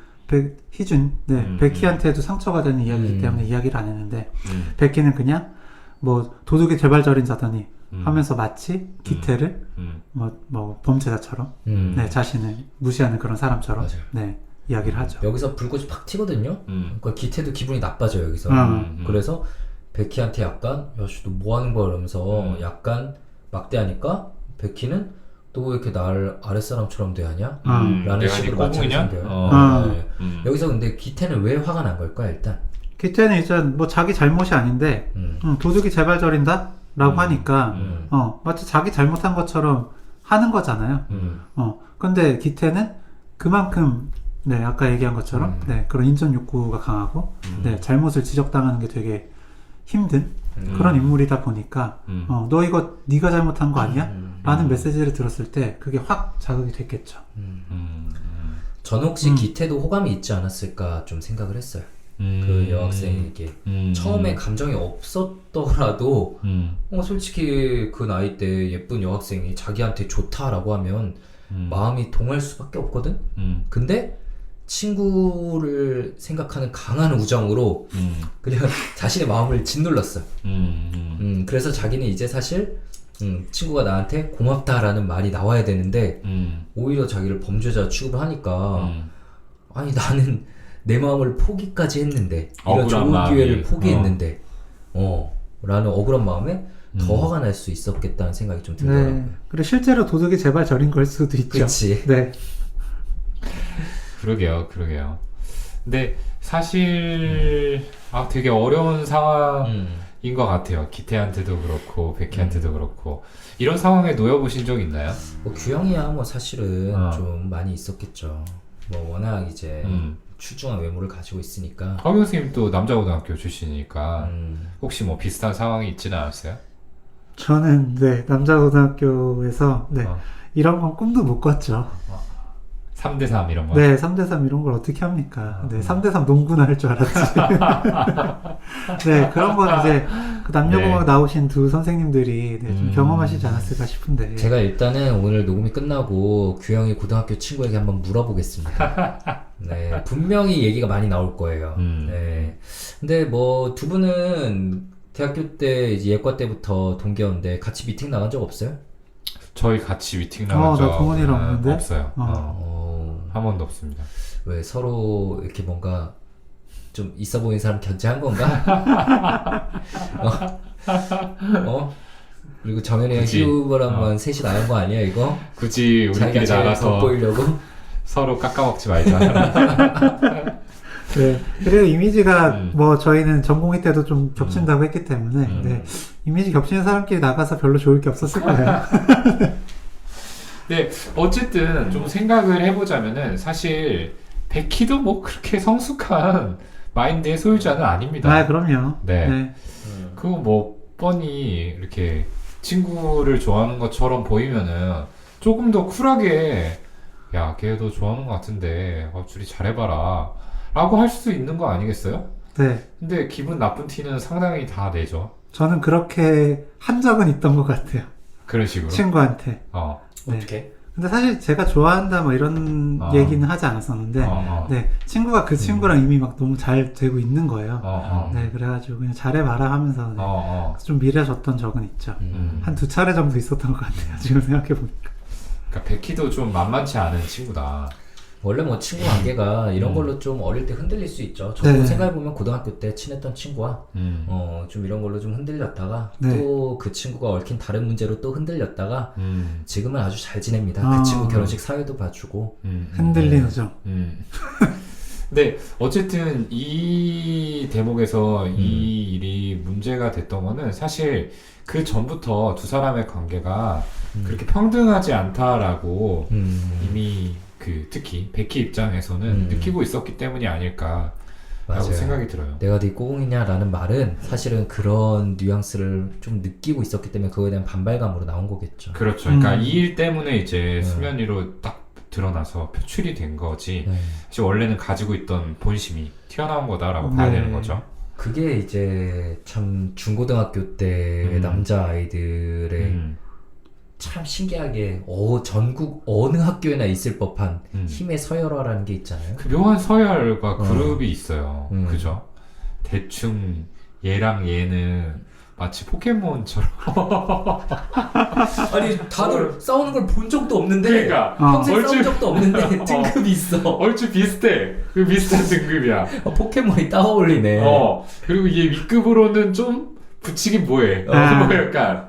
희준 베키한테도 상처가 되는 이야기이기 때문에 이야기를 안 했는데 베키는 그냥 뭐 도둑이 재발절인자더니 하면서 마치 기태를 뭐 범죄자처럼 네, 자신을 무시하는 그런 사람처럼 맞아요. 네, 이야기를 하죠. 여기서 불꽃이 팍 튀거든요. 그러니까 기태도 기분이 나빠져요 여기서. 그래서 베키한테 약간 야씨 너 뭐 하는 거야 이러면서 약간 막대하니까 베키는 너 왜 이렇게 날 아랫사람처럼 대하냐? 라는 식으로 마찰이 생겨요. 여기서 근데 기태는 왜 화가 난 걸까요 일단? 기태는 이제 뭐 자기 잘못이 아닌데 도둑이 재발절인다? 라고 하니까 마치 자기 잘못한 것처럼 하는 거잖아요. 근데 기태는 그만큼 네, 아까 얘기한 것처럼 네, 그런 인전 욕구가 강하고 네, 잘못을 지적당하는 게 되게 힘든 그런 인물이다 보니까 너 이거 네가 잘못한 거 아니야? 라는 메시지를 들었을 때 그게 확 자극이 됐겠죠. 저는 혹시 기태도 호감이 있지 않았을까 좀 생각을 했어요. 그 여학생에게 처음에 감정이 없었더라도 솔직히 그 나이 때 예쁜 여학생이 자기한테 좋다라고 하면 마음이 동할 수밖에 없거든. 근데 친구를 생각하는 강한 우정으로 그냥 자신의 마음을 짓눌렀어요. 그래서 자기는 이제 사실 친구가 나한테 고맙다라는 말이 나와야 되는데 오히려 자기를 범죄자 취급을 하니까 아니 나는 내 마음을 포기까지 했는데 이런 억울한 좋은 마음이. 기회를 포기했는데 라는 억울한 마음에 더 화가 날 수 있었겠다는 생각이 좀 들더라고요. 네. 그리고 실제로 도둑이 제발 저린 걸 수도 있죠. 그치. 네. 그러게요. 근데 사실 되게 어려운 상황인 것 같아요. 기태한테도 그렇고 백희한테도 그렇고 이런 상황에 놓여보신 적 있나요? 뭐 규영이야 뭐 사실은 어. 좀 많이 있었겠죠. 뭐 워낙 이제 출중한 외모를 가지고 있으니까. 허 교수님 또 남자고등학교 출신이니까 음. 혹시 뭐 비슷한 상황이 있지는 않았어요? 저는 네 남자고등학교에서 네 어. 이런 건 꿈도 못 꿨죠. 3대3 이런 거? 네 3대3 이런 걸 어떻게 합니까? 네 3대3 농구나 할 줄 알았지. 네 그런 건 이제 그 남녀공학 네. 나오신 두 선생님들이 네, 좀 경험하시지 않았을까 싶은데. 제가 일단은 오늘 녹음이 끝나고 규영이 고등학교 친구에게 한번 물어보겠습니다. 네, 분명히 얘기가 많이 나올 거예요. 네. 근데 뭐 두 분은 대학교 때 이제 예과 때부터 동기였는데 같이 미팅 나간 적 없어요? 저희 같이 미팅 나간 나 적 동원이랑 없는데? 없어요. 어, 한 번도 없습니다. 왜 서로 이렇게 뭔가 좀 있어 보이는 사람 견제한 건가? 그리고 정현이랑 굳이. 휴버랑만 셋이 나간 거 아니야 이거? 굳이 자기가 우리끼리 제일 나가서 돋보이려고? 서로 깎아먹지 말자. 네 그리고 이미지가 음. 뭐 저희는 전공의 때도 좀 겹친다고 했기 때문에 네 이미지 겹치는 사람끼리 나가서 별로 좋을 게 없었을 거예요. 네, 어쨌든 좀 생각을 해보자면은 사실 백희도 뭐 그렇게 성숙한 마인드의 소유자는 아닙니다. 아 그럼요. 네. 그거 뭐 뻔히 이렇게 친구를 좋아하는 것처럼 보이면은 조금 더 쿨하게 야, 걔 너 좋아하는 것 같은데 줄이 잘해봐라 라고 할 수도 있는 거 아니겠어요? 네. 근데 기분 나쁜 티는 상당히 다 내죠. 저는 그렇게 한 적은 있던 것 같아요. 그런 식으로. 친구한테. 네. 어떻게? 근데 사실 제가 좋아한다 뭐 이런 얘기는 하지 않았었는데 네 친구가 그 친구랑 이미 막 너무 잘 되고 있는 거예요. 네 그래가지고 그냥 잘해봐라 하면서 네, 좀 미래줬던 적은 있죠. 한 2차례 정도 있었던 것 같아요. 지금 생각해보니까. 그러니까 백희도 좀 만만치 않은 친구다. 원래 뭐 친구 관계가 이런 걸로 좀 어릴 때 흔들릴 수 있죠. 저도 네. 생각해보면 고등학교 때 친했던 친구와 좀 이런 걸로 좀 흔들렸다가 네. 또 그 친구가 얽힌 다른 문제로 또 흔들렸다가 지금은 아주 잘 지냅니다. 아. 그 친구 결혼식 사회도 봐주고 흔들리는 점. 네, 어쨌든 이 대목에서 이 일이 문제가 됐던 거는 사실 그 전부터 두 사람의 관계가 그렇게 평등하지 않다라고 이미 특히 백희 입장에서는 느끼고 있었기 때문이 아닐까라고 맞아요. 생각이 들어요. 내가 네 꼬공이냐라는 말은 사실은 그런 뉘앙스를 좀 느끼고 있었기 때문에 그거에 대한 반발감으로 나온 거겠죠. 그렇죠. 그러니까 이 일 때문에 이제 수면 위로 딱 드러나서 표출이 된 거지. 네. 사실 원래는 가지고 있던 본심이 튀어나온 거다라고 봐야 되는 거죠. 그게 이제 참 중고등학교 때 남자 아이들의 참 신기하게 전국 어느 학교에나 있을 법한 힘의 서열화라는 게 있잖아요. 그 묘한 서열과 그룹이 있어요. 그죠? 대충 얘랑 얘는 마치 포켓몬처럼 아니 다들 싸우는 걸 본 적도 없는데 그러니까 평생 얼추- 싸운 적도 없는데 등급이 있어. 얼추 비슷해. 그 비슷한 등급이야. 포켓몬이 따어올리네. 그리고 얘 윗급으로는 좀 붙이긴 뭐해. 뭐 약간.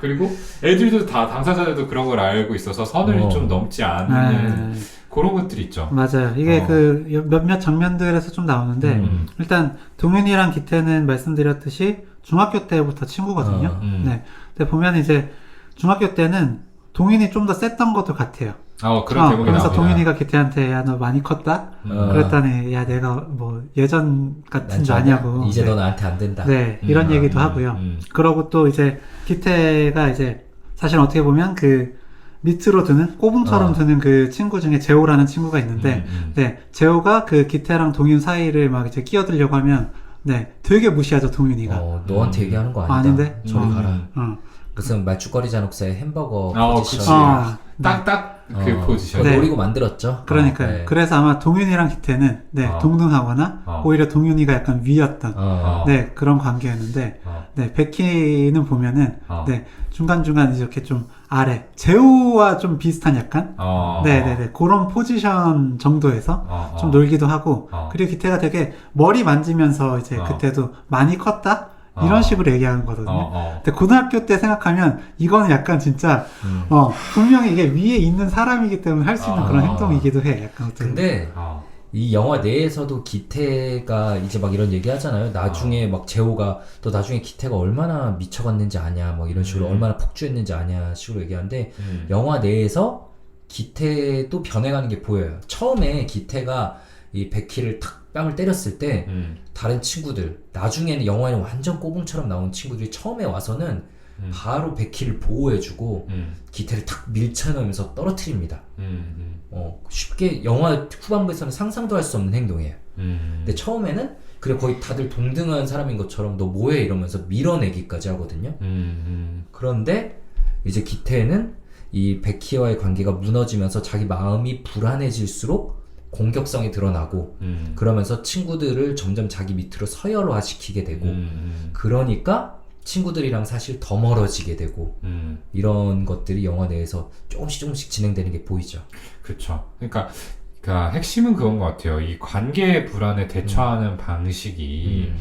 그리고 애들도 다 당사자들도 그런 걸 알고 있어서 선을 좀 넘지 않는 그런 것들이 있죠. 맞아요. 이게 그 몇몇 장면들에서 좀 나오는데 일단 동윤이랑 기태는 말씀드렸듯이 중학교 때부터 친구거든요. 네. 근데 보면 이제 중학교 때는 동윤이 좀 더 셌던 것도 같아요. 그런 대목이 그래서 나옵니다. 동윤이가 기태한테 야 너 많이 컸다. 그랬더니 야 내가 뭐 예전 같은 줄 아냐고. 이제 네. 너 나한테 안 된다. 네 이런 얘기도 하고요. 그러고 또 이제 기태가 이제 사실 어떻게 보면 그 밑으로 드는 꼬붕처럼 드는 그 친구 중에 재호라는 친구가 있는데 네 재호가 그 기태랑 동윤 사이를 막 이제 끼어들려고 하면 네 되게 무시하죠 동윤이가. 너한테 얘기하는 거 아니다. 아닌데? 저리 가라. 어. 무슨 말죽거리 잔혹사의 햄버거 그치. 포지션. 딱 그 포지션. 네. 노리고 만들었죠. 그러니까요. 네. 그래서 아마 동윤이랑 기태는 동등하거나 오히려 동윤이가 약간 위였던 네, 그런 관계였는데 네, 베키는 보면은 네, 중간중간 이렇게 좀 아래 재호와 좀 비슷한 약간 네네네 그런 포지션 정도에서 좀 놀기도 하고 그리고 기태가 되게 머리 만지면서 이제 그때도 많이 컸다? 이런 식으로 얘기하는 거거든요. 근데 고등학교 때 생각하면 이거는 약간 진짜 분명히 이게 위에 있는 사람이기 때문에 할 수 있는 그런 행동이기도 해. 약간 어떻게 근데 이 영화 내에서도 기태가 이제 막 이런 얘기 하잖아요. 나중에 막 재호가 너 나중에 기태가 얼마나 미쳐갔는지 아냐 뭐 이런 식으로 얼마나 폭주했는지 아냐 식으로 얘기하는데 영화 내에서 기태도 변해가는 게 보여요. 처음에 기태가 이 베키를 탁 뺨을 때렸을 때 다른 친구들 나중에는 영화에는 완전 꼬붕처럼 나온 친구들이 처음에 와서는 바로 베키를 보호해주고 기태를 탁 밀쳐넣으면서 떨어뜨립니다. 쉽게 영화 후반부에서는 상상도 할 수 없는 행동이에요. 근데 처음에는 그래 거의 다들 동등한 사람인 것처럼 너 뭐해 이러면서 밀어내기까지 하거든요. 그런데 이제 기태는 이 베키와의 관계가 무너지면서 자기 마음이 불안해질수록 공격성이 드러나고 그러면서 친구들을 점점 자기 밑으로 서열화시키게 되고 그러니까 친구들이랑 사실 더 멀어지게 되고 이런 것들이 영화 내에서 조금씩 진행되는 게 보이죠. 그렇죠. 그러니까 핵심은 그건 것 같아요. 이 관계 불안에 대처하는 방식이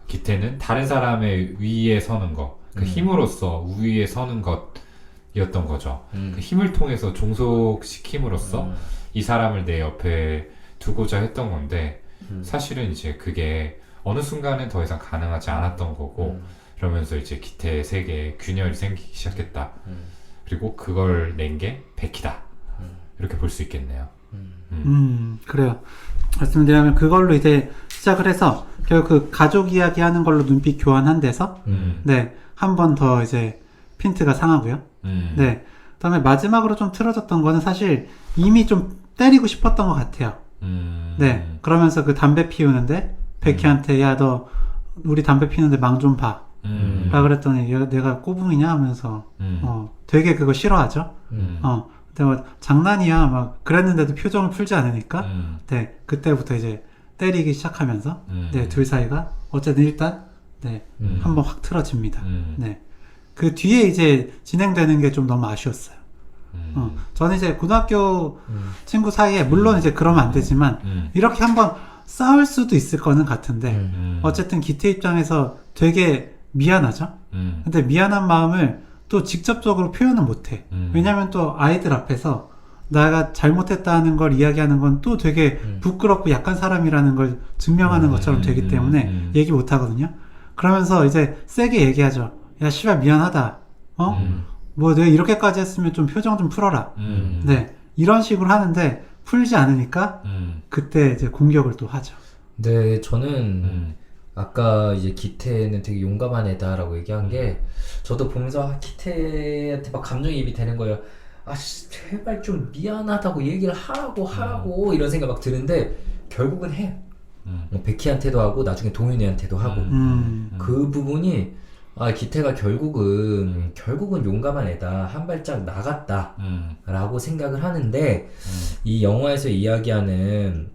기태는 다른 사람의 위에 서는 것, 그 힘으로써 우위에 서는 것이었던 거죠. 그 힘을 통해서 종속시킴으로써 이 사람을 내 옆에 두고자 했던 건데 사실은 이제 그게 어느 순간은 더 이상 가능하지 않았던 거고 그러면서 이제 기태의 세계에 균열이 생기기 시작했다. 그리고 그걸 낸 게 베키다. 이렇게 볼 수 있겠네요. 그래요. 말씀드리면 그걸로 이제 시작을 해서 결국 그 가족 이야기 하는 걸로 눈빛 교환한 데서 네, 한 번 더 이제 핀트가 상하고요. 네. 그다음에 마지막으로 좀 틀어졌던 거는 사실 이미 좀 때리고 싶었던 것 같아요. 네. 그러면서 그 담배 피우는데 베키한테 야, 너 우리 담배 피우는데 망 좀 봐. 라 그랬더니 얘가 내가 꼬붕이냐 하면서 되게 그거 싫어하죠. 근데 뭐 장난이야 막 그랬는데도 표정을 풀지 않으니까 네, 그때부터 이제 때리기 시작하면서 네, 둘 사이가 어쨌든 일단 네, 한번 확 틀어집니다. 네. 그 뒤에 이제 진행되는 게 좀 너무 아쉬웠어요. 저는 이제 고등학교 친구 사이에 물론 이제 그러면 안 되지만 이렇게 한번 싸울 수도 있을 거는 같은데 어쨌든 기태 입장에서 되게 미안하죠. 근데 미안한 마음을 또 직접적으로 표현은 못해. 왜냐면 또 아이들 앞에서 내가 잘못했다는 걸 이야기하는 건 또 되게 부끄럽고 약한 사람이라는 걸 증명하는 것처럼 되기 때문에 얘기 못 하거든요. 그러면서 이제 세게 얘기하죠. 야 씨발 미안하다. 뭐 내가 이렇게까지 했으면 좀 표정 좀 풀어라. 네, 이런 식으로 하는데 풀지 않으니까 그때 이제 공격을 또 하죠. 네, 저는 아까 이제 기태는 되게 용감한 애다라고 얘기한 게 저도 보면서 기태한테 막 감정이입이 되는 거예요. 제발 좀 미안하다고 얘기를 하라고 이런 생각 막 드는데 결국은 해. 베키한테도 하고 나중에 동윤이한테도 하고 그 부분이 기태가 결국은 용감한 애다. 한 발짝 나갔다. 라고 생각을 하는데, 이 영화에서 이야기하는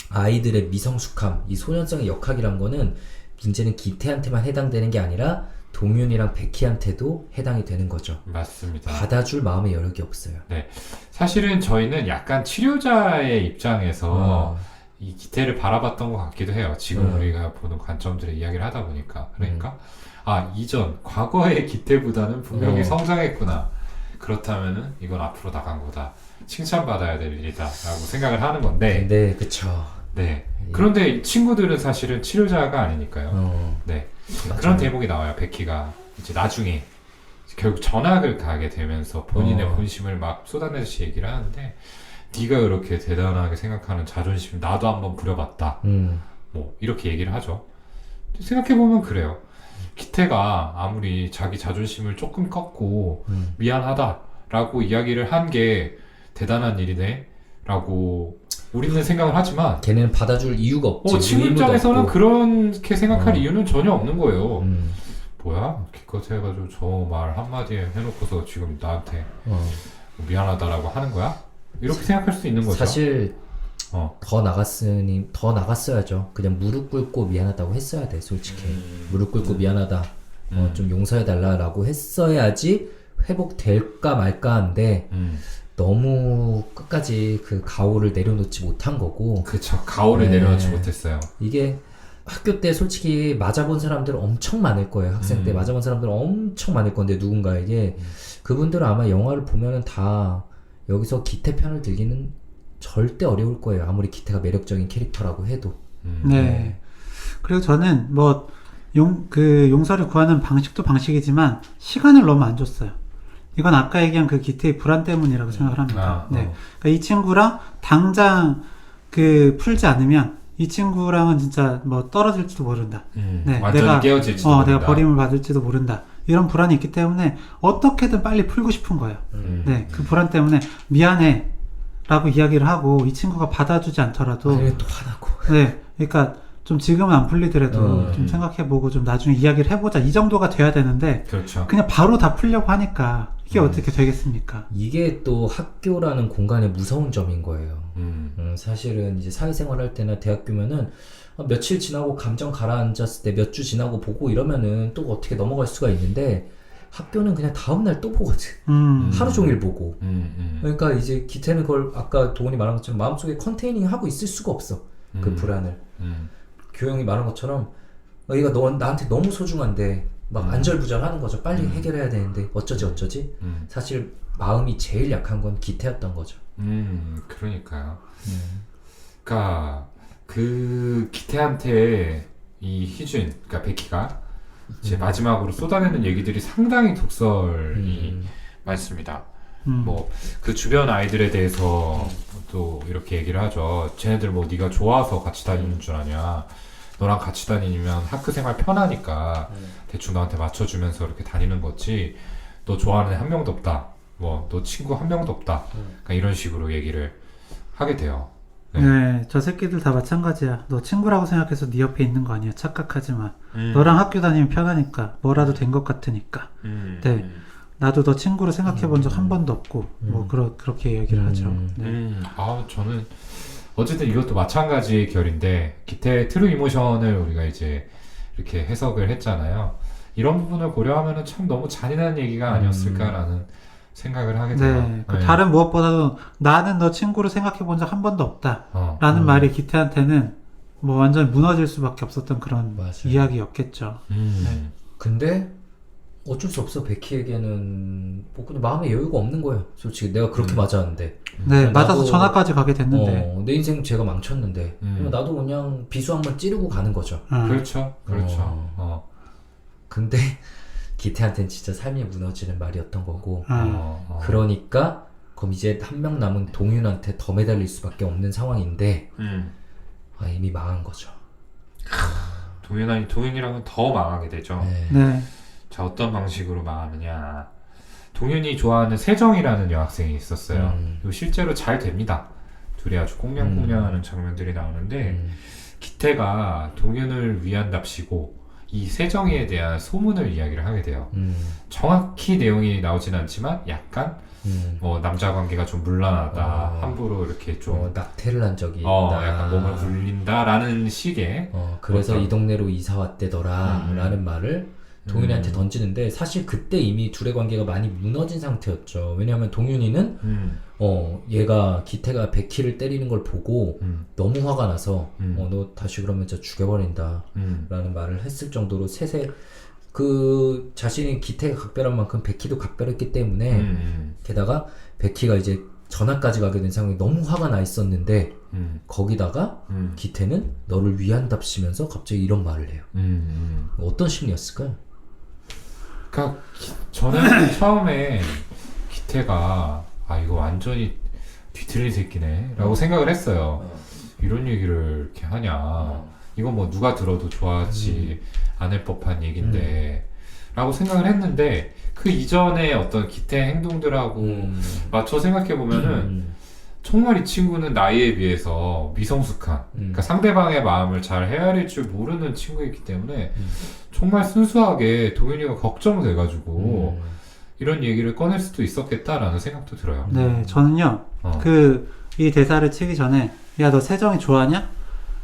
아이들의 미성숙함, 이 소년성의 역학이란 거는 문제는 기태한테만 해당되는 게 아니라 동윤이랑 베키한테도 해당이 되는 거죠. 맞습니다. 받아줄 마음의 여력이 없어요. 네. 사실은 저희는 약간 치료자의 입장에서 이 기태를 바라봤던 것 같기도 해요. 지금 우리가 보는 관점들의 이야기를 하다 보니까. 그러니까, 이전, 과거의 기태보다는 분명히 성장했구나. 그렇다면은 이건 앞으로 나간 거다. 칭찬받아야 될 일이다. 라고 생각을 하는 건데. 네, 그쵸. 네. 그런데 친구들은 사실은 치료자가 아니니까요. 네. 맞아요. 그런 대목이 나와요. 베키가 이제 나중에 결국 전학을 가게 되면서 본인의 본심을 막 쏟아내듯이 얘기를 하는데 네가 그렇게 대단하게 생각하는 자존심 나도 한번 부려봤다. 뭐 이렇게 얘기를 하죠. 생각해보면 그래요. 기태가 아무리 자기 자존심을 조금 꺾고 미안하다라고 이야기를 한 게 대단한 일이네 라고 우리는 생각을 하지만 걔네는 받아줄 이유가 없지. 친구 의무도 입장에서는 없고. 그렇게 생각할 이유는 전혀 없는 거예요. 뭐야? 기껏 해가지고 저 말 한마디에 해놓고서 지금 나한테 미안하다라고 하는 거야? 이렇게 생각할 수 있는 거죠. 사실 어. 더 나갔어야죠. 그냥 무릎 꿇고 미안하다고 했어야 돼, 솔직히. 무릎 꿇고 미안하다. 좀 용서해달라라고 했어야지 회복될까 말까 한데 너무 끝까지 그 가오를 내려놓지 못한 거고. 그쵸. 가오를 네. 내려놓지 못했어요. 이게 학교 때 솔직히 맞아본 사람들 엄청 많을 거예요. 학생 때 맞아본 사람들 엄청 많을 건데 누군가에게 그분들은 아마 영화를 보면은 다 여기서 기태 편을 들기는 절대 어려울 거예요. 아무리 기태가 매력적인 캐릭터라고 해도. 네. 그리고 저는 뭐 용서를 구하는 방식도 방식이지만 시간을 너무 안 줬어요. 이건 아까 얘기한 그 기태의 불안 때문이라고 생각을 합니다. 네. 그러니까 이 친구랑 당장 풀지 않으면 이 친구랑은 진짜 뭐 떨어질지도 모른다. 네. 완전히 깨어질지도 모른다. 내가 버림을 받을지도 모른다. 이런 불안이 있기 때문에 어떻게든 빨리 풀고 싶은 거예요. 네. 그 불안 때문에 미안해 라고 이야기를 하고 이 친구가 받아주지 않더라도 아니, 또 화나고. 네. 그러니까 좀 지금은 안 풀리더라도 좀 생각해보고 좀 나중에 이야기를 해보자 이 정도가 돼야 되는데 그렇죠. 그냥 바로 다 풀려고 하니까 이게 어떻게 되겠습니까? 이게 또 학교라는 공간의 무서운 점인 거예요. 사실은 이제 사회생활 할 때나 대학교면은 며칠 지나고 감정 가라앉았을 때 몇 주 지나고 보고 이러면은 또 어떻게 넘어갈 수가 있는데 학교는 그냥 다음날 또 보거든. 하루 종일 보고. 그러니까 이제 기태는 그걸 아까 도훈이 말한 것처럼 마음속에 컨테이닝 하고 있을 수가 없어. 그 불안을. 교영이 말한 것처럼 얘가 나한테 너무 소중한데 막 안절부절하는 거죠. 빨리 해결해야 되는데 어쩌지. 사실 마음이 제일 약한 건 기태였던 거죠. 그러니까요. 그러니까 그 기태한테 이 희준, 그러니까 베키가 이제 마지막으로 쏟아내는 얘기들이 상당히 독설이 많습니다. 뭐 그 주변 아이들에 대해서 또 이렇게 얘기를 하죠. 쟤네들 뭐 네가 좋아서 같이 다니는 줄 아냐. 너랑 같이 다니면 학교 생활 편하니까 대충 너한테 맞춰주면서 이렇게 다니는 거지. 너 좋아하는 애 한 명도 없다. 뭐 너 친구 한 명도 없다. 그러니까 이런 식으로 얘기를 하게 돼요. 네, 저 새끼들 다 마찬가지야. 너 친구라고 생각해서 네 옆에 있는 거 아니야. 착각하지 마. 너랑 학교 다니면 편하니까. 뭐라도 된 것 같으니까. 네, 나도 너 친구로 생각해 본 적 한 번도 없고. 뭐 그렇게 얘기를 하죠. 네. 저는 어쨌든 이것도 마찬가지의 결인데 기태의 트루 이모션을 우리가 이제 이렇게 해석을 했잖아요. 이런 부분을 고려하면은 참 너무 잔인한 얘기가 아니었을까라는 생각을 하게 돼요. 네, 다른 무엇보다도 나는 너 친구로 생각해 본 적 한 번도 없다. 라는 말이 기태한테는 뭐 완전 무너질 수밖에 없었던 그런 맞아요. 이야기였겠죠. 네. 근데 어쩔 수 없어. 베키에게는 뭐 그냥 마음의 여유가 없는 거예요. 솔직히 내가 그렇게 맞았는데. 네, 맞아서 나도- 전학까지 가게 됐는데. 내 인생 제가 망쳤는데 나도 그냥 비수 한번 찌르고 가는 거죠. 그렇죠. 근데 기태한테는 진짜 삶이 무너지는 말이었던 거고. 어. 그러니까 그럼 이제 한 명 남은 동윤한테 더 매달릴 수밖에 없는 상황인데 이미 망한 거죠. 동윤이랑은 더 망하게 되죠. 네. 자, 어떤 방식으로 망하느냐. 동윤이 좋아하는 세정이라는 여학생이 있었어요. 그리고 실제로 잘 됩니다. 둘이 아주 꽁냥꽁냥하는 장면들이 나오는데 기태가 동윤을 위한답시고 이 세정이에 대한 소문을 이야기를 하게 돼요. 정확히 내용이 나오진 않지만 약간 뭐 남자 관계가 좀 문란하다, 함부로 이렇게 좀 낙태를 한 적이 있다. 약간 몸을 굴린다라는 식의 그래서 어떤- 이 동네로 이사 왔대더라 라는 말을 동윤이한테 던지는데 사실 그때 이미 둘의 관계가 많이 무너진 상태였죠. 왜냐하면 동윤이는 얘가 기태가 베키를 때리는 걸 보고 너무 화가 나서 너 다시 그러면 진짜 죽여버린다 라는 말을 했을 정도로 그 자신이 기태가 각별한 만큼 베키도 각별했기 때문에 게다가 베키가 이제 전학까지 가게 된 상황이 너무 화가 나 있었는데 거기다가 기태는 너를 위한답시면서 갑자기 이런 말을 해요. 어떤 심리였을까요? 그러니까 저는 처음에 기태가 이거 완전히 뒤틀린 새끼네 라고 생각을 했어요. 이런 얘기를 이렇게 하냐. 이건 뭐 누가 들어도 좋아하지 않을 법한 얘긴데 라고 생각을 했는데 그 이전에 어떤 기태 행동들하고 맞춰 생각해보면은 정말 이 친구는 나이에 비해서 미성숙한 그러니까 상대방의 마음을 잘 헤아릴 줄 모르는 친구이기 때문에 정말 순수하게 동윤이가 걱정돼가지고 이런 얘기를 꺼낼 수도 있었겠다라는 생각도 들어요. 네, 저는요, 어. 이 대사를 치기 전에, 야, 너 세정이 좋아하냐?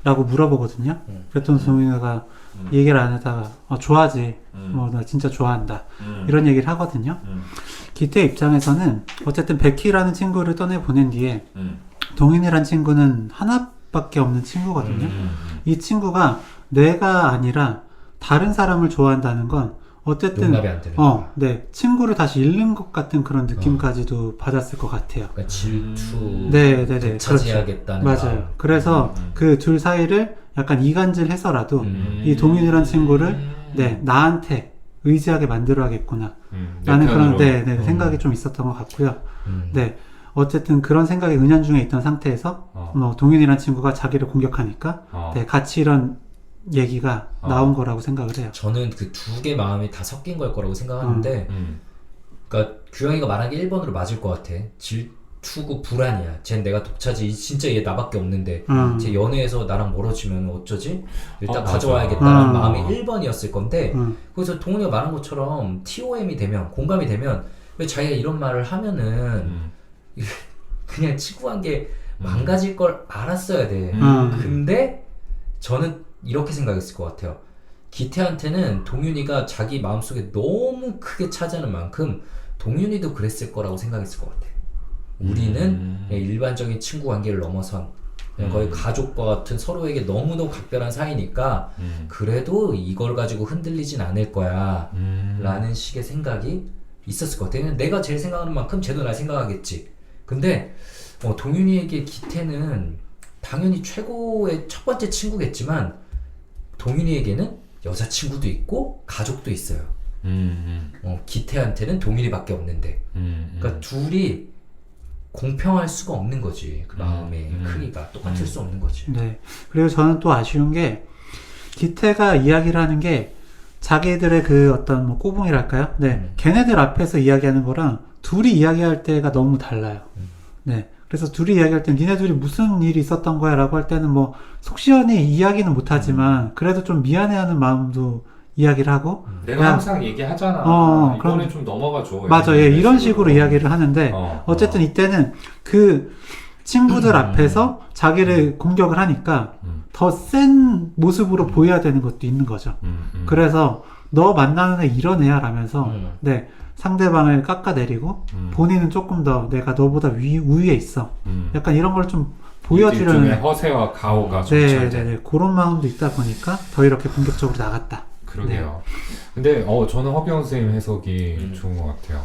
라고 물어보거든요. 그랬더니 동윤이가 얘기를 안 하다가, 좋아하지. 나 진짜 좋아한다. 이런 얘기를 하거든요. 기태 입장에서는, 어쨌든 베키라는 친구를 떠내보낸 뒤에, 동윤이란 친구는 하나밖에 없는 친구거든요. 이 친구가 내가 아니라 다른 사람을 좋아한다는 건, 어쨌든 용납이 안 되는 네, 친구를 다시 잃는 것 같은 그런 느낌까지도 받았을 것 같아요. 그러니까 질투, 네, 차지하겠다는 그렇죠. 맞아요. 그래서 그 둘 사이를 약간 이간질해서라도 이 동윤이란 친구를 나한테 의지하게 만들어야겠구나 라는 그런 생각이 좀 있었던 것 같고요. 네, 어쨌든 그런 생각이 은연중에 있던 상태에서 동윤이란 친구가 자기를 공격하니까 같이 이런 얘기가 나온 거라고 생각을 해요. 저는 그 두 개 마음이 다 섞인 걸 거라고 생각하는데 그러니까 규영이가 말한 게 1번으로 맞을 것 같아. 질투고 불안이야. 쟨 내가 독차지. 진짜 얘 나밖에 없는데 쟤 연애에서 나랑 멀어지면 어쩌지? 일단 가져와야겠다는 마음이 1번이었을 건데 그래서 동훈이가 말한 것처럼 TOM이 되면 공감이 되면 왜 자기가 이런 말을 하면은 그냥 친구관계 망가질 걸 알았어야 돼. 근데 저는 이렇게 생각했을 것 같아요. 기태한테는 동윤이가 자기 마음속에 너무 크게 차지하는 만큼 동윤이도 그랬을 거라고 생각했을 것 같아요. 우리는 그냥 일반적인 친구 관계를 넘어선 그냥 거의 가족과 같은 서로에게 너무너무 각별한 사이니까 그래도 이걸 가지고 흔들리진 않을 거야 라는 식의 생각이 있었을 것 같아요. 내가 제일 생각하는 만큼 쟤도 날 생각하겠지. 근데 동윤이에게 기태는 당연히 최고의 첫 번째 친구겠지만 동윤이에게는 여자친구도 있고 가족도 있어요. 기태한테는 동윤이밖에 없는데 그러니까 둘이 공평할 수가 없는 거지. 그 마음의 크기가 똑같을 수 없는 거지. 네. 그리고 저는 또 아쉬운 게 기태가 이야기를 하는 게 자기들의 그 어떤 뭐 꼬붕이랄까요? 네. 걔네들 앞에서 이야기하는 거랑 둘이 이야기할 때가 너무 달라요. 네. 그래서 둘이 이야기할 때 니네 둘이 무슨 일이 있었던 거야 라고 할 때는 뭐 속 시원히 이야기는 못하지만 그래도 좀 미안해하는 마음도 이야기를 하고 내가 항상 얘기하잖아. 이거는 좀 넘어가줘. 맞아. 이런 식으로 이야기를 하는데 어쨌든 이때는 그 친구들 앞에서 자기를 공격을 하니까 더 센 모습으로 보여야 되는 것도 있는 거죠. 그래서 너 만나는 애 이런 애야 라면서 네, 상대방을 깎아내리고 본인은 조금 더 내가 너보다 우위에 있어. 약간 이런 걸 좀 보여주려는 일종의 허세와 가오가 좀 네, 그런 마음도 있다 보니까 더 이렇게 공격적으로 나갔다. 그러게요. 근데 저는 허경 선생님 해석이 좋은 것 같아요.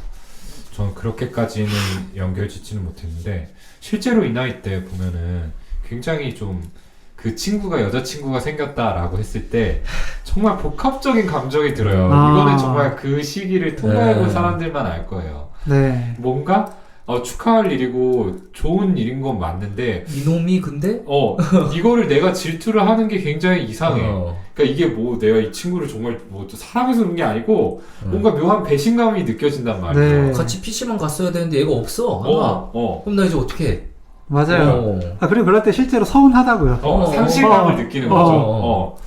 저는 그렇게까지는 연결짓지는 못했는데 실제로 이 나이 때 보면은 굉장히 좀 그 친구가 여자친구가 생겼다라고 했을 때 정말 복합적인 감정이 들어요. 이거는 정말 그 시기를 통과해본 사람들만 알 거예요. 네. 뭔가 축하할 일이고 좋은 일인 건 맞는데 이놈이 근데 이거를 내가 질투를 하는 게 굉장히 이상해. 그러니까 이게 뭐 내가 이 친구를 정말 뭐 사랑해서 그런 게 아니고 뭔가 묘한 배신감이 느껴진단 말이에요. 네. 같이 PC방 갔어야 되는데 얘가 없어. 그럼 나 이제 어떻게 해? 맞아요. 그리고 그럴 때 실제로 서운하다고요. 상실감을 느끼는 거죠.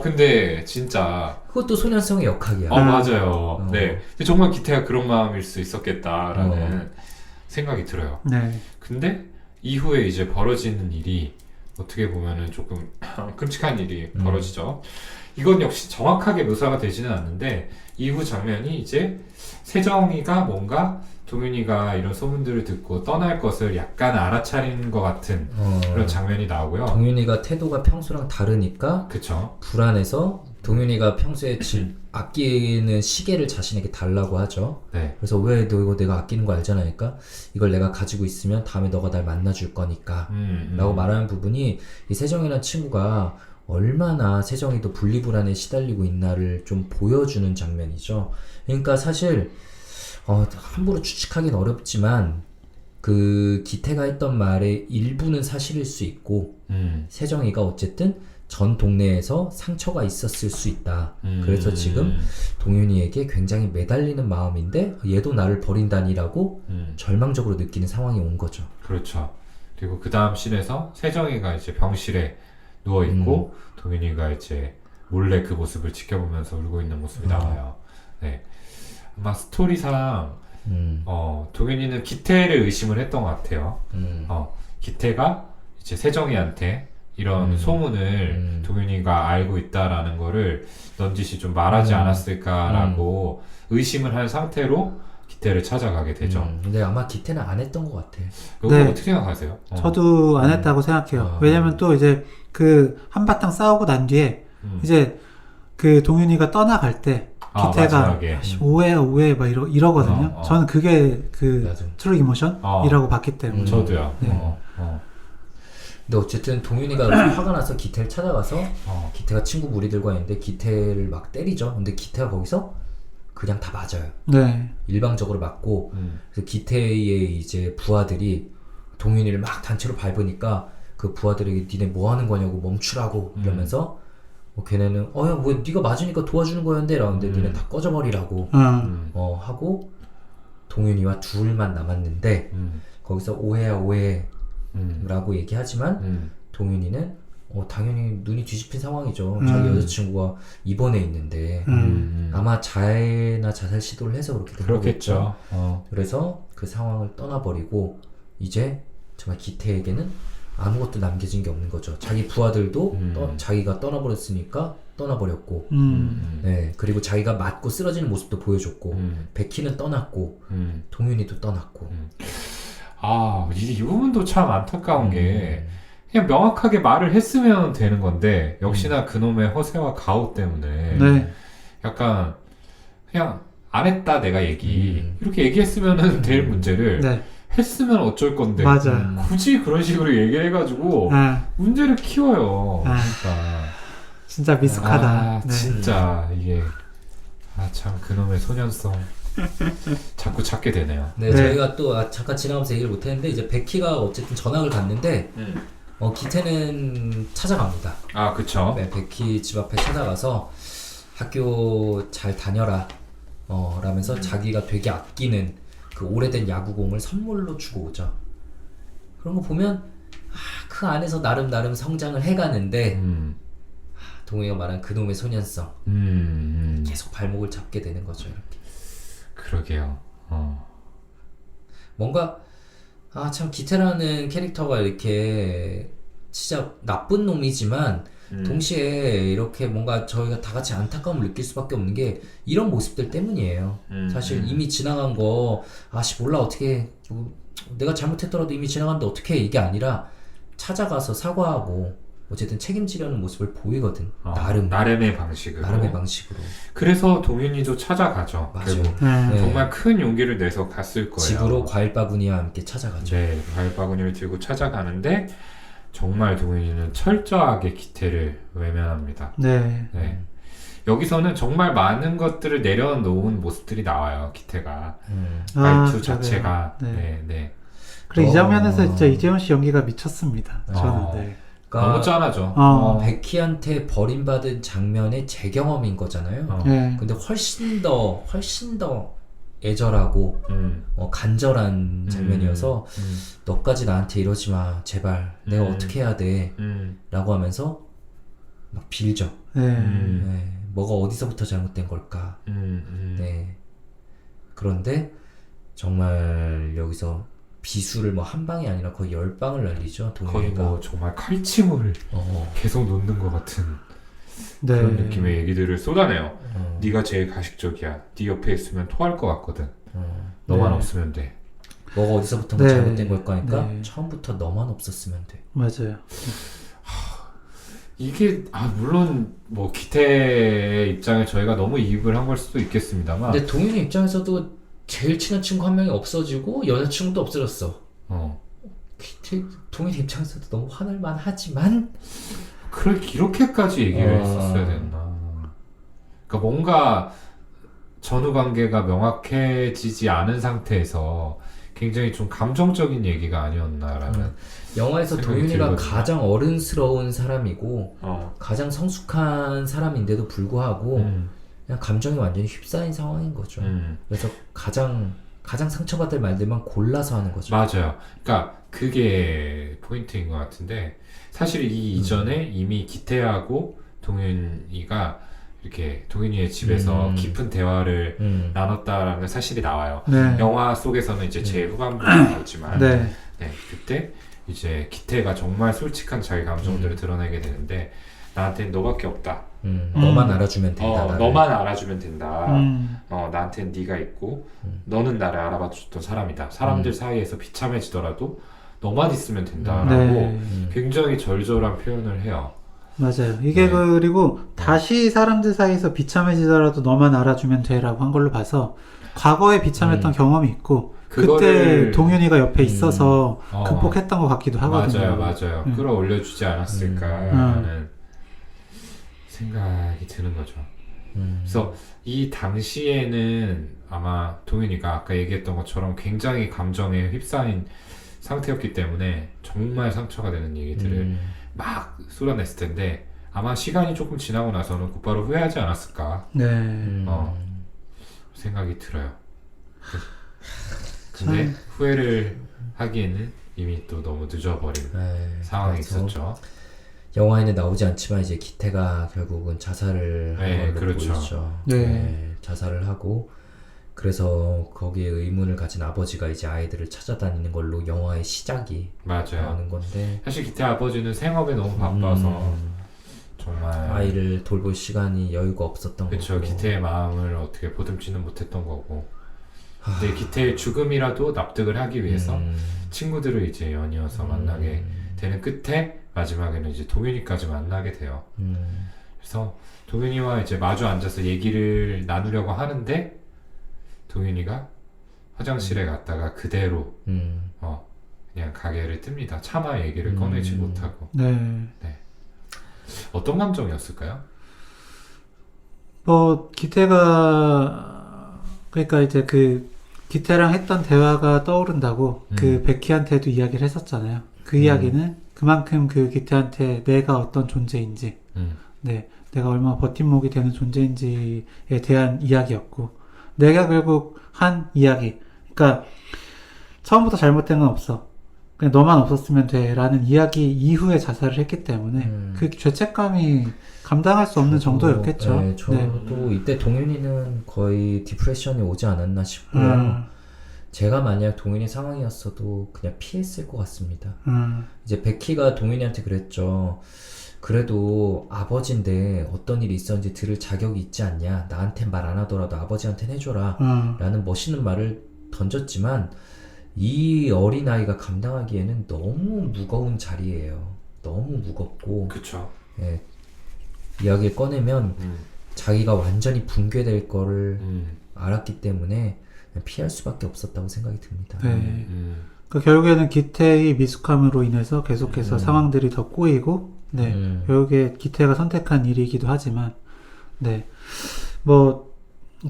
근데 진짜 그것도 소년성의 역학이야. 맞아요. 네. 근데 정말 기태가 그런 마음일 수 있었겠다라는 생각이 들어요. 네. 근데 이후에 이제 벌어지는 일이 어떻게 보면은 조금 끔찍한 일이 벌어지죠. 이건 역시 정확하게 묘사가 되지는 않는데 이후 장면이 이제 세정이가 뭔가 동윤이가 이런 소문들을 듣고 떠날 것을 약간 알아차리는 것 같은 그런 장면이 나오고요. 동윤이가 태도가 평소랑 다르니까 그쵸. 불안해서 동윤이가 평소에 아끼는 시계를 자신에게 달라고 하죠. 네. 그래서 왜 너 이거 내가 아끼는 거 알잖아. 그러니까 이걸 내가 가지고 있으면 다음에 너가 날 만나줄 거니까 라고 말하는 부분이 이 세정이라는 친구가 얼마나 세정이도 분리불안에 시달리고 있나를 좀 보여주는 장면이죠. 그러니까 사실 함부로 추측하기는 어렵지만 그 기태가 했던 말의 일부는 사실일 수 있고 세정이가 어쨌든 전 동네에서 상처가 있었을 수 있다. 그래서 지금 동윤이에게 굉장히 매달리는 마음인데 얘도 나를 버린다니라고 절망적으로 느끼는 상황이 온 거죠. 그렇죠. 그리고 그 다음 씬에서 세정이가 이제 병실에 누워있고 동윤이가 이제 몰래 그 모습을 지켜보면서 울고 있는 모습이 나와요. 네. 아마 스토리상 동현이는 기태를 의심을 했던 것 같아요. 기태가 이제 세정이한테 이런 소문을 동현이가 알고 있다라는 거를 넌지시 좀 말하지 않았을까라고 의심을 한 상태로 기태를 찾아가게 되죠. 근데 아마 기태는 안 했던 것 같아. 이거 네. 어떻게 생각하세요? 저도 안 했다고 생각해요. 왜냐면 또 이제 그 한바탕 싸우고 난 뒤에 이제 그 동윤이가 떠나갈 때 기태가 마지막에. 오해야 오해 막 이러거든요. 저는 그게 그 맞아. 트루 이모션이라고 봤기 때문에. 저도요. 네. 근데 어쨌든 동윤이가 화가 나서 기태를 찾아가서 기태가 친구 무리들과 있는데 기태를 막 때리죠. 근데 기태가 거기서 그냥 다 맞아요. 네. 일방적으로 맞고 그래서 기태의 이제 부하들이 동윤이를 막 단체로 밟으니까 그 부하들에게 니네 뭐 하는 거냐고 멈추라고 이러면서 걔네는 야 뭐 네가 맞으니까 도와주는 거였는데 라는데 니네 다 꺼져버리라고 하고 동윤이와 둘만 남았는데 거기서 오해야 오해 라고 얘기하지만 동윤이는 당연히 눈이 뒤집힌 상황이죠. 자기 여자친구가 입원해 있는데 아마 자해나 자살 시도를 해서 그렇게 된 거겠죠. 그래서 그 상황을 떠나버리고 이제 정말 기태에게는 아무것도 남겨진 게 없는 거죠. 자기 부하들도 자기가 떠나버렸으니까 떠나버렸고 네, 그리고 자기가 맞고 쓰러지는 모습도 보여줬고 베키는 떠났고 동윤이도 떠났고 이 부분도 참 안타까운 게 그냥 명확하게 말을 했으면 되는 건데 역시나 그놈의 허세와 가오 때문에 네. 약간 그냥 안 했다 내가 이렇게 얘기했으면 될 문제를 네. 했으면 어쩔 건데 맞아. 굳이 그런 식으로 얘기를 해가지고 문제를 키워요. 그러니까 진짜 미숙하다. 네. 진짜 이게 참 그놈의 소년성 자꾸 찾게 되네요. 네, 저희가 또 잠깐 지나가면서 얘기를 못했는데 이제 베키가 어쨌든 전학을 갔는데 기태는 찾아갑니다. 그쵸. 네, 베키 집 앞에 찾아가서 학교 잘 다녀라 라면서 자기가 되게 아끼는 그 오래된 야구공을 선물로 주고 오죠. 그런 거 보면 그 안에서 나름 성장을 해가는데 동우이가 말한 그놈의 소년성 계속 발목을 잡게 되는 거죠. 이렇게. 그러게요. 뭔가 참 기태라는 캐릭터가 이렇게 진짜 나쁜 놈이지만 동시에 이렇게 뭔가 저희가 다 같이 안타까움을 느낄 수밖에 없는 게 이런 모습들 때문이에요. 사실 이미 지나간 거 몰라 어떻게 내가 잘못했더라도 이미 지나갔는데 어떻게 이게 아니라 찾아가서 사과하고 어쨌든 책임지려는 모습을 보이거든. 나름의 방식으로. 그래서 동윤이도 찾아가죠. 맞아요. 네. 정말 큰 용기를 내서 갔을 거예요. 집으로 과일바구니와 함께 찾아가죠. 네, 과일바구니를 들고 찾아가는데 정말 동윤이는 철저하게 기태를 외면합니다. 네. 네. 여기서는 정말 많은 것들을 내려놓은 모습들이 나와요. 기태가 말투 자체가. 네. 그리고 이 장면에서 진짜 이재훈 씨 연기가 미쳤습니다. 저는. 네. 그러니까 너무 짠하죠. 베키한테 버림받은 장면의 재경험인 거잖아요. 근데 훨씬 더 애절하고 간절한 장면이어서 너까지 나한테 이러지 마 제발 내가 어떻게 해야 돼 라고 하면서 막 빌죠. 네. 뭐가 어디서부터 잘못된 걸까. 네. 그런데 정말 여기서 비수를 한 방이 아니라 거의 10방을 날리죠. 거의 정말 칼침을 계속 놓는 것 같은 네. 그런 느낌의 얘기들을 쏟아내요. 네가 제일 가식적이야. 네 옆에 있으면 토할 것 같거든. 너만 없으면 돼. 뭐가 어디서부터 잘못된 걸까 하니까 처음부터 너만 없었으면 돼. 맞아요. 이게 물론 기태의 입장에 저희가 너무 이입을 한 걸 수도 있겠습니다만 근데 동윤이 입장에서도 제일 친한 친구 한 명이 없어지고 여자친구도 없어졌어. 동윤이 입장에서도 너무 화날만 하지만 이렇게까지 얘기를 했었어야 됐나. 그러니까 뭔가 전후 관계가 명확해지지 않은 상태에서 굉장히 좀 감정적인 얘기가 아니었나라는 영화에서 동윤이가 들거든요. 가장 어른스러운 사람이고 가장 성숙한 사람인데도 불구하고 그냥 감정이 완전히 휩싸인 상황인 거죠. 그래서 가장 상처받을 말들만 골라서 하는 거죠. 맞아요. 그러니까 그게 포인트인 것 같은데 사실 이 이전에 이미 기태하고 동윤이가 이렇게 동윤이의 집에서 깊은 대화를 나눴다라는 사실이 나와요. 네. 영화 속에서는 이제 제일 후반부에 나오지만 네. 네, 그때 이제 기태가 정말 솔직한 자기 감정들을 드러내게 되는데 나한테는 너밖에 없다. 너만 알아주면 된다. 나를. 너만 알아주면 된다. 음. 나한테는 네가 있고 너는 나를 알아봐 줬던 사람이다. 사람들 사이에서 비참해지더라도 너만 있으면 된다라고 네. 굉장히 절절한 표현을 해요. 맞아요. 이게 네. 그리고 다시 사람들 사이에서 비참해지더라도 너만 알아주면 돼라고 한 걸로 봐서 과거에 비참했던 경험이 있고 그때 그거를 동윤이가 옆에 있어서 어. 극복했던 것 같기도 하거든요. 맞아요. 끌어올려주지 않았을까라는 생각이 드는 거죠. 그래서 이 당시에는 아마 동윤이가 아까 얘기했던 것처럼 굉장히 감정에 휩싸인 상태였기 때문에 정말 상처가 되는 얘기들을 막 쏟아냈을 텐데 아마 시간이 조금 지나고 나서는 곧바로 후회하지 않았을까 네. 생각이 들어요. 근데 후회를 하기에는 이미 또 너무 늦어버린 네, 상황이 그래서 있었죠. 영화에는 나오지 않지만 이제 기태가 결국은 자살을 한 네, 걸로 그렇죠. 보이죠. 네. 자살을 하고 그래서 거기에 의문을 가진 아버지가 이제 아이들을 찾아다니는 걸로 영화의 시작이 맞아요. 나오는 건데 사실 기태 아버지는 생업에 너무 바빠서 정말 아이를 돌볼 시간이 여유가 없었던 그쵸. 거고. 기태의 마음을 어떻게 보듬지는 못했던 거고. 근데 기태의 죽음이라도 납득을 하기 위해서 친구들을 이제 연이어서 만나게 되는 끝에 마지막에는 이제 동윤이까지 만나게 돼요. 그래서 동윤이와 이제 마주 앉아서 얘기를 나누려고 하는데 동윤이가 화장실에 갔다가 그대로 그냥 가게를 뜹니다. 차마 얘기를 꺼내지 못하고. 네. 어떤 감정이었을까요? 뭐 기태가 그러니까 이제 그 기태랑 했던 대화가 떠오른다고 그 베키한테도 이야기를 했었잖아요. 그 이야기는 그만큼 그 기태한테 내가 어떤 존재인지, 네, 내가 얼마나 버팀목이 되는 존재인지에 대한 이야기였고, 내가 결국 한 이야기, 그러니까 처음부터 잘못된 건 없어. 그냥 너만 없었으면 돼라는 이야기 이후에 자살을 했기 때문에 그 죄책감이 감당할 수 없는 정도였겠죠. 네, 저도 이때 동윤이는 거의 디프레션이 오지 않았나 싶고요. 제가 만약 동윤이 상황이었어도 그냥 피했을 것 같습니다. 이제 베키가 동윤이한테 그랬죠. 그래도 아버지인데 어떤 일이 있었는지 들을 자격이 있지 않냐. 나한테 말 안 하더라도 아버지한테 해줘라. 라는 멋있는 말을 던졌지만 이 어린아이가 감당하기에는 너무 무거운 자리예요. 너무 무겁고 그쵸. 예, 이야기를 꺼내면 자기가 완전히 붕괴될 거를 알았기 때문에 그냥 피할 수밖에 없었다고 생각이 듭니다. 네. 그 결국에는 기태의 미숙함으로 인해서 계속해서 상황들이 더 꼬이고, 네, 결국에 기태가 선택한 일이기도 하지만, 네, 뭐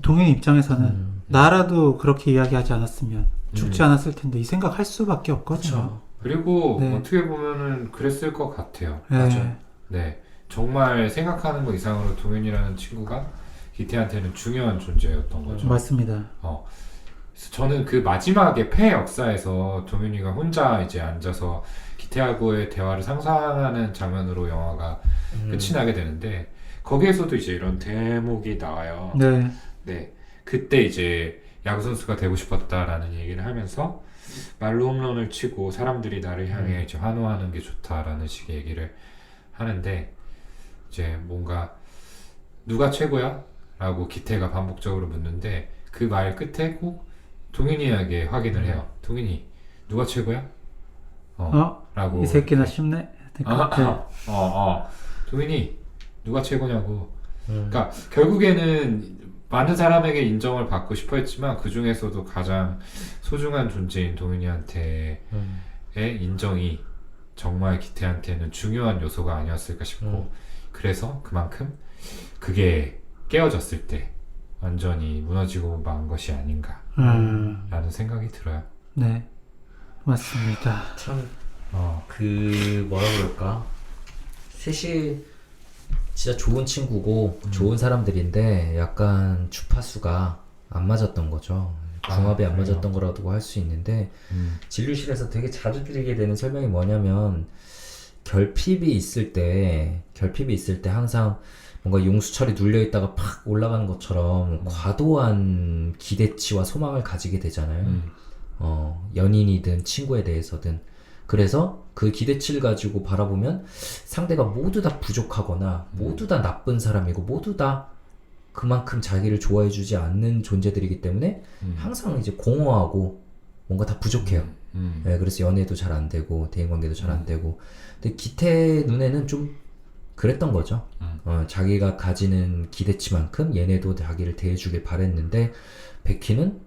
동현 입장에서는 나라도 그렇게 이야기하지 않았으면 죽지 않았을 텐데 이 생각 할 수밖에 없거든요. 그리고 네. 어떻게 보면은 그랬을 것 같아요. 네. 네. 정말 생각하는 것 이상으로 동현이라는 친구가 기태한테는 중요한 존재였던 거죠. 맞습니다. 그래서 저는 그 마지막에 폐 역사에서 동현이가 혼자 이제 앉아서 기태하고의 대화를 상상하는 장면으로 영화가 끝이 나게 되는데 거기에서도 이제 이런 대목이 나와요. 네. 네. 그때 이제 야구 선수가 되고 싶었다라는 얘기를 하면서 말로 홈런을 치고 사람들이 나를 향해 이제 환호하는 게 좋다라는 식의 얘기를 하는데 이제 뭔가 누가 최고야? 라고 기태가 반복적으로 묻는데 그 말 끝에 꼭 동윤이에게 확인을 해요. 동윤이 누가 최고야? 라고 이 새끼나 쉽네. 동윤이 누가 최고냐고. 그러니까 결국에는 많은 사람에게 인정을 받고 싶어 했지만 그 중에서도 가장 소중한 존재인 동윤이한테의 인정이 정말 기태한테는 중요한 요소가 아니었을까 싶고 그래서 그만큼 그게 깨어졌을 때 완전히 무너지고 만 것이 아닌가 라는 생각이 들어요. 네, 맞습니다. 참, 뭐라 그럴까. 셋이 진짜 좋은 친구고 좋은 사람들인데 약간 주파수가 안 맞았던 거죠. 궁합이 안 맞았던 거라고 할 수 있는데 진료실에서 되게 자주 드리게 되는 설명이 뭐냐면 결핍이 있을 때 항상 뭔가 용수철이 눌려있다가 팍 올라가는 것처럼 과도한 기대치와 소망을 가지게 되잖아요. 연인이든 친구에 대해서든. 그래서 그 기대치를 가지고 바라보면 상대가 모두 다 부족하거나 모두 다 나쁜 사람이고 모두 다 그만큼 자기를 좋아해주지 않는 존재들이기 때문에 항상 이제 공허하고 뭔가 다 부족해요. 네, 그래서 연애도 잘 안 되고 대인관계도 잘 안 되고. 근데 기태 눈에는 좀 그랬던 거죠. 자기가 가지는 기대치만큼 얘네도 자기를 대해주길 바랬는데 백희는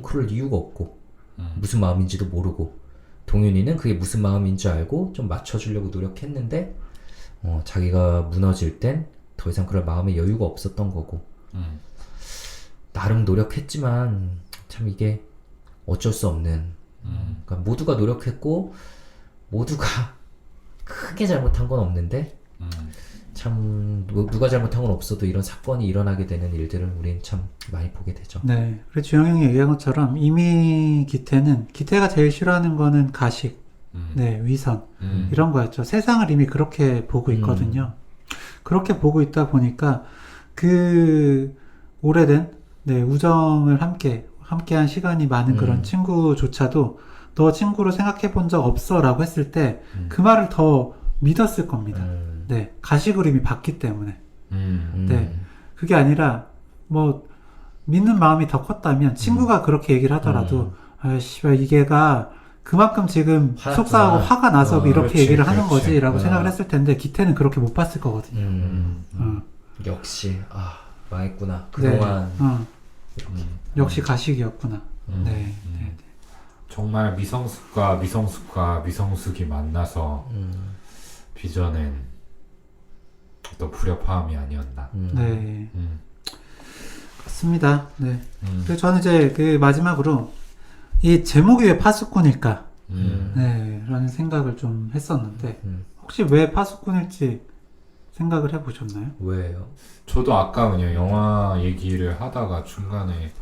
그럴 이유가 없고 무슨 마음인지도 모르고, 동윤이는 그게 무슨 마음인 줄 알고 좀 맞춰주려고 노력했는데 자기가 무너질 땐 더 이상 그럴 마음의 여유가 없었던 거고. 나름 노력했지만 참 이게 어쩔 수 없는, 그러니까 모두가 노력했고 모두가 크게 잘못한 건 없는데 참 누가 잘못한 건 없어도 이런 사건이 일어나게 되는 일들을 우린 참 많이 보게 되죠. 네. 그리고 주영 형이 얘기한 것처럼 이미 기태가 제일 싫어하는 거는 가식, 네, 위선, 이런 거였죠. 세상을 이미 그렇게 보고 있거든요. 그렇게 보고 있다 보니까 그 오래된 네, 우정을 함께한 시간이 많은 그런 친구조차도 너 친구로 생각해 본 적 없어 라고 했을 때 그 말을 더 믿었을 겁니다. 네, 가식으로 이미 봤기 때문에. 네, 그게 아니라 뭐 믿는 마음이 더 컸다면 친구가 그렇게 얘기를 하더라도 아씨발 이게가 그만큼 지금 화났구나. 속상하고 화가 나서 이렇게 그렇지, 얘기를 하는 그렇지. 거지 라고 생각을 했을 텐데 기태는 그렇게 못 봤을 거거든요. 역시 망했구나 그동안. 역시 가식이었구나. 네. 네. 정말 미성숙과 미성숙이 만나서 빚어낸 어떤 불협화음이 아니었나. 네. 맞습니다. 네. 그래서 저는 이제 그 마지막으로 이 제목이 왜 파수꾼일까? 네, 라는 생각을 좀 했었는데 혹시 왜 파수꾼일지 생각을 해보셨나요? 왜요? 저도 아까 그냥 영화 얘기를 하다가 중간에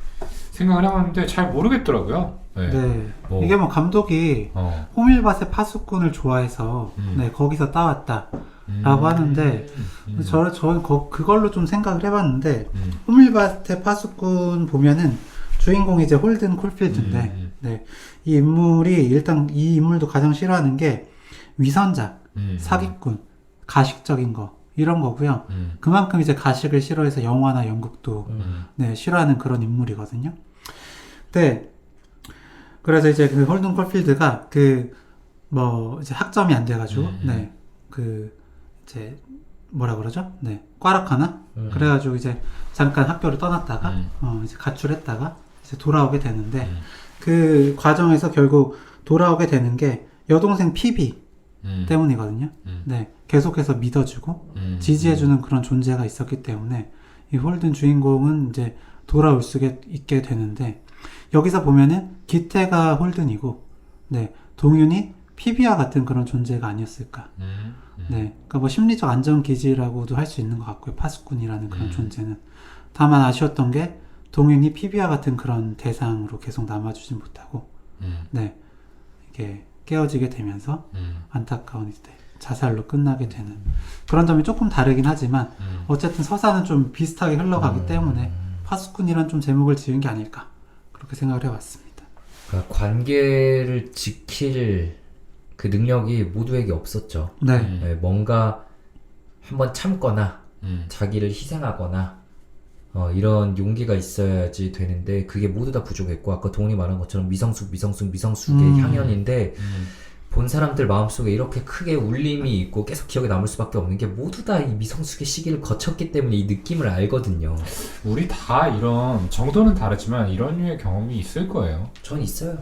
생각을 해봤는데 잘 모르겠더라고요. 네. 네. 뭐, 이게 뭐 감독이 호밀밭의 파수꾼을 좋아해서 네, 거기서 따왔다 라고 하는데 저는 그걸로 좀 생각을 해봤는데 호밀밭의 파수꾼 보면은 주인공이 이제 홀든 콜필드인데 네, 이 인물도 가장 싫어하는 게 위선자, 사기꾼, 가식적인 거 이런 거고요. 그만큼 이제 가식을 싫어해서 영화나 연극도 네, 싫어하는 그런 인물이거든요. 네. 그래서 이제 그 홀든 콜필드가 이제 학점이 안 돼가지고 네, 이제 뭐라 그러죠? 네, 꽈락하나? 그래가지고 이제 잠깐 학교를 떠났다가 이제 가출했다가 이제 돌아오게 되는데 그 과정에서 결국 돌아오게 되는 게 여동생 피비 때문이거든요. 네, 계속해서 믿어주고 지지해주는 그런 존재가 있었기 때문에 이 홀든 주인공은 이제 돌아올 수 있게 되는데, 여기서 보면은 기태가 홀든이고, 네, 동윤이 피비와 같은 그런 존재가 아니었을까. 네, 그러니까 뭐 심리적 안정기지라고도 할 수 있는 것 같고요. 파수꾼이라는 그런 존재는. 다만 아쉬웠던 게 동윤이 피비와 같은 그런 대상으로 계속 남아주진 못하고, 네, 이게 깨어지게 되면서 안타까운 이제 자살로 끝나게 되는 그런 점이 조금 다르긴 하지만 어쨌든 서사는 좀 비슷하게 흘러가기 때문에 파수꾼이란 좀 제목을 지은 게 아닐까 그렇게 생각을 해봤습니다. 그러니까 관계를 지킬 그 능력이 모두에게 없었죠. 네. 네, 뭔가 한번 참거나 자기를 희생하거나 이런 용기가 있어야지 되는데 그게 모두 다 부족했고, 아까 동훈이 말한 것처럼 미성숙의 향연인데 본 사람들 마음속에 이렇게 크게 울림이 있고 계속 기억에 남을 수밖에 없는 게 모두 다 이 미성숙의 시기를 거쳤기 때문에 이 느낌을 알거든요. 우리 다 이런 정도는 다르지만 이런 류의 경험이 있을 거예요. 전 있어요.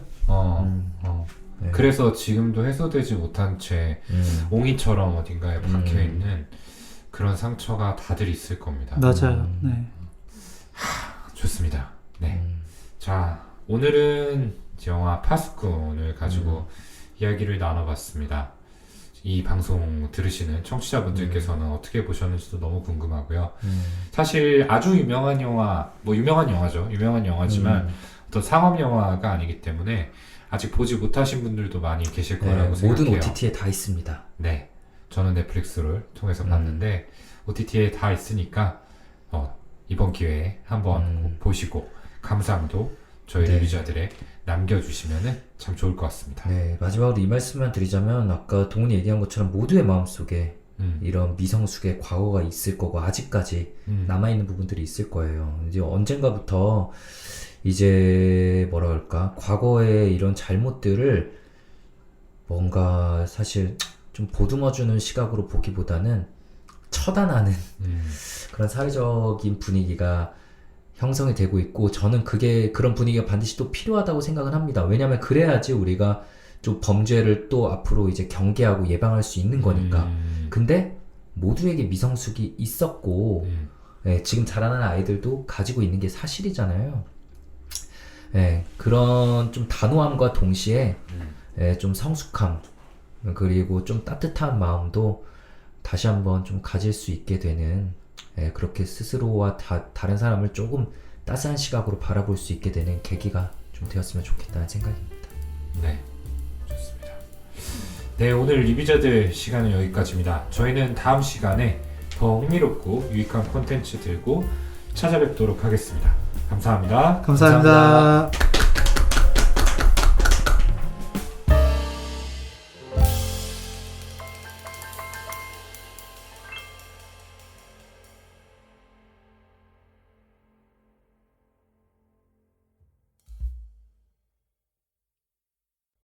네. 그래서 지금도 해소되지 못한 채 옹이처럼 어딘가에 박혀있는 그런 상처가 다들 있을 겁니다. 맞아요. 네. 좋습니다. 네. 자, 오늘은 영화 파수꾼을 가지고 이야기를 나눠봤습니다. 이 방송 들으시는 청취자분들께서는 어떻게 보셨는지도 너무 궁금하고요. 사실 아주 유명한 영화, 뭐 유명한 영화죠. 유명한 영화지만 어떤 상업 영화가 아니기 때문에 아직 보지 못하신 분들도 많이 계실 거라고 생각해요. 모든 OTT에 다 있습니다. 네. 저는 넷플릭스를 통해서 봤는데 OTT에 다 있으니까 이번 기회에 한번 보시고 감상도 저희 네. 리뷰자들에 남겨주시면 참 좋을 것 같습니다. 네, 마지막으로 이 말씀만 드리자면 아까 동훈이 얘기한 것처럼 모두의 마음속에 이런 미성숙의 과거가 있을 거고 아직까지 남아있는 부분들이 있을 거예요. 이제 언젠가부터 이제 뭐라 그럴까 과거의 이런 잘못들을 뭔가 사실 좀 보듬어주는 시각으로 보기보다는 처단하는 그런 사회적인 분위기가 형성이 되고 있고 저는 그런 분위기가 반드시 또 필요하다고 생각을 합니다. 왜냐하면 그래야지 우리가 좀 범죄를 또 앞으로 이제 경계하고 예방할 수 있는 거니까. 근데 모두에게 미성숙이 있었고 지금 자라나는 아이들도 가지고 있는 게 사실이잖아요. 그런 좀 단호함과 동시에 좀 성숙함 그리고 좀 따뜻한 마음도 다시 한번 좀 가질 수 있게 되는 그렇게 스스로와 다른 사람을 조금 따스한 시각으로 바라볼 수 있게 되는 계기가 좀 되었으면 좋겠다는 생각입니다. 네, 좋습니다. 네, 오늘 리뷰자들 시간은 여기까지입니다. 저희는 다음 시간에 더 흥미롭고 유익한 콘텐츠 들고 찾아뵙도록 하겠습니다. 감사합니다. 감사합니다.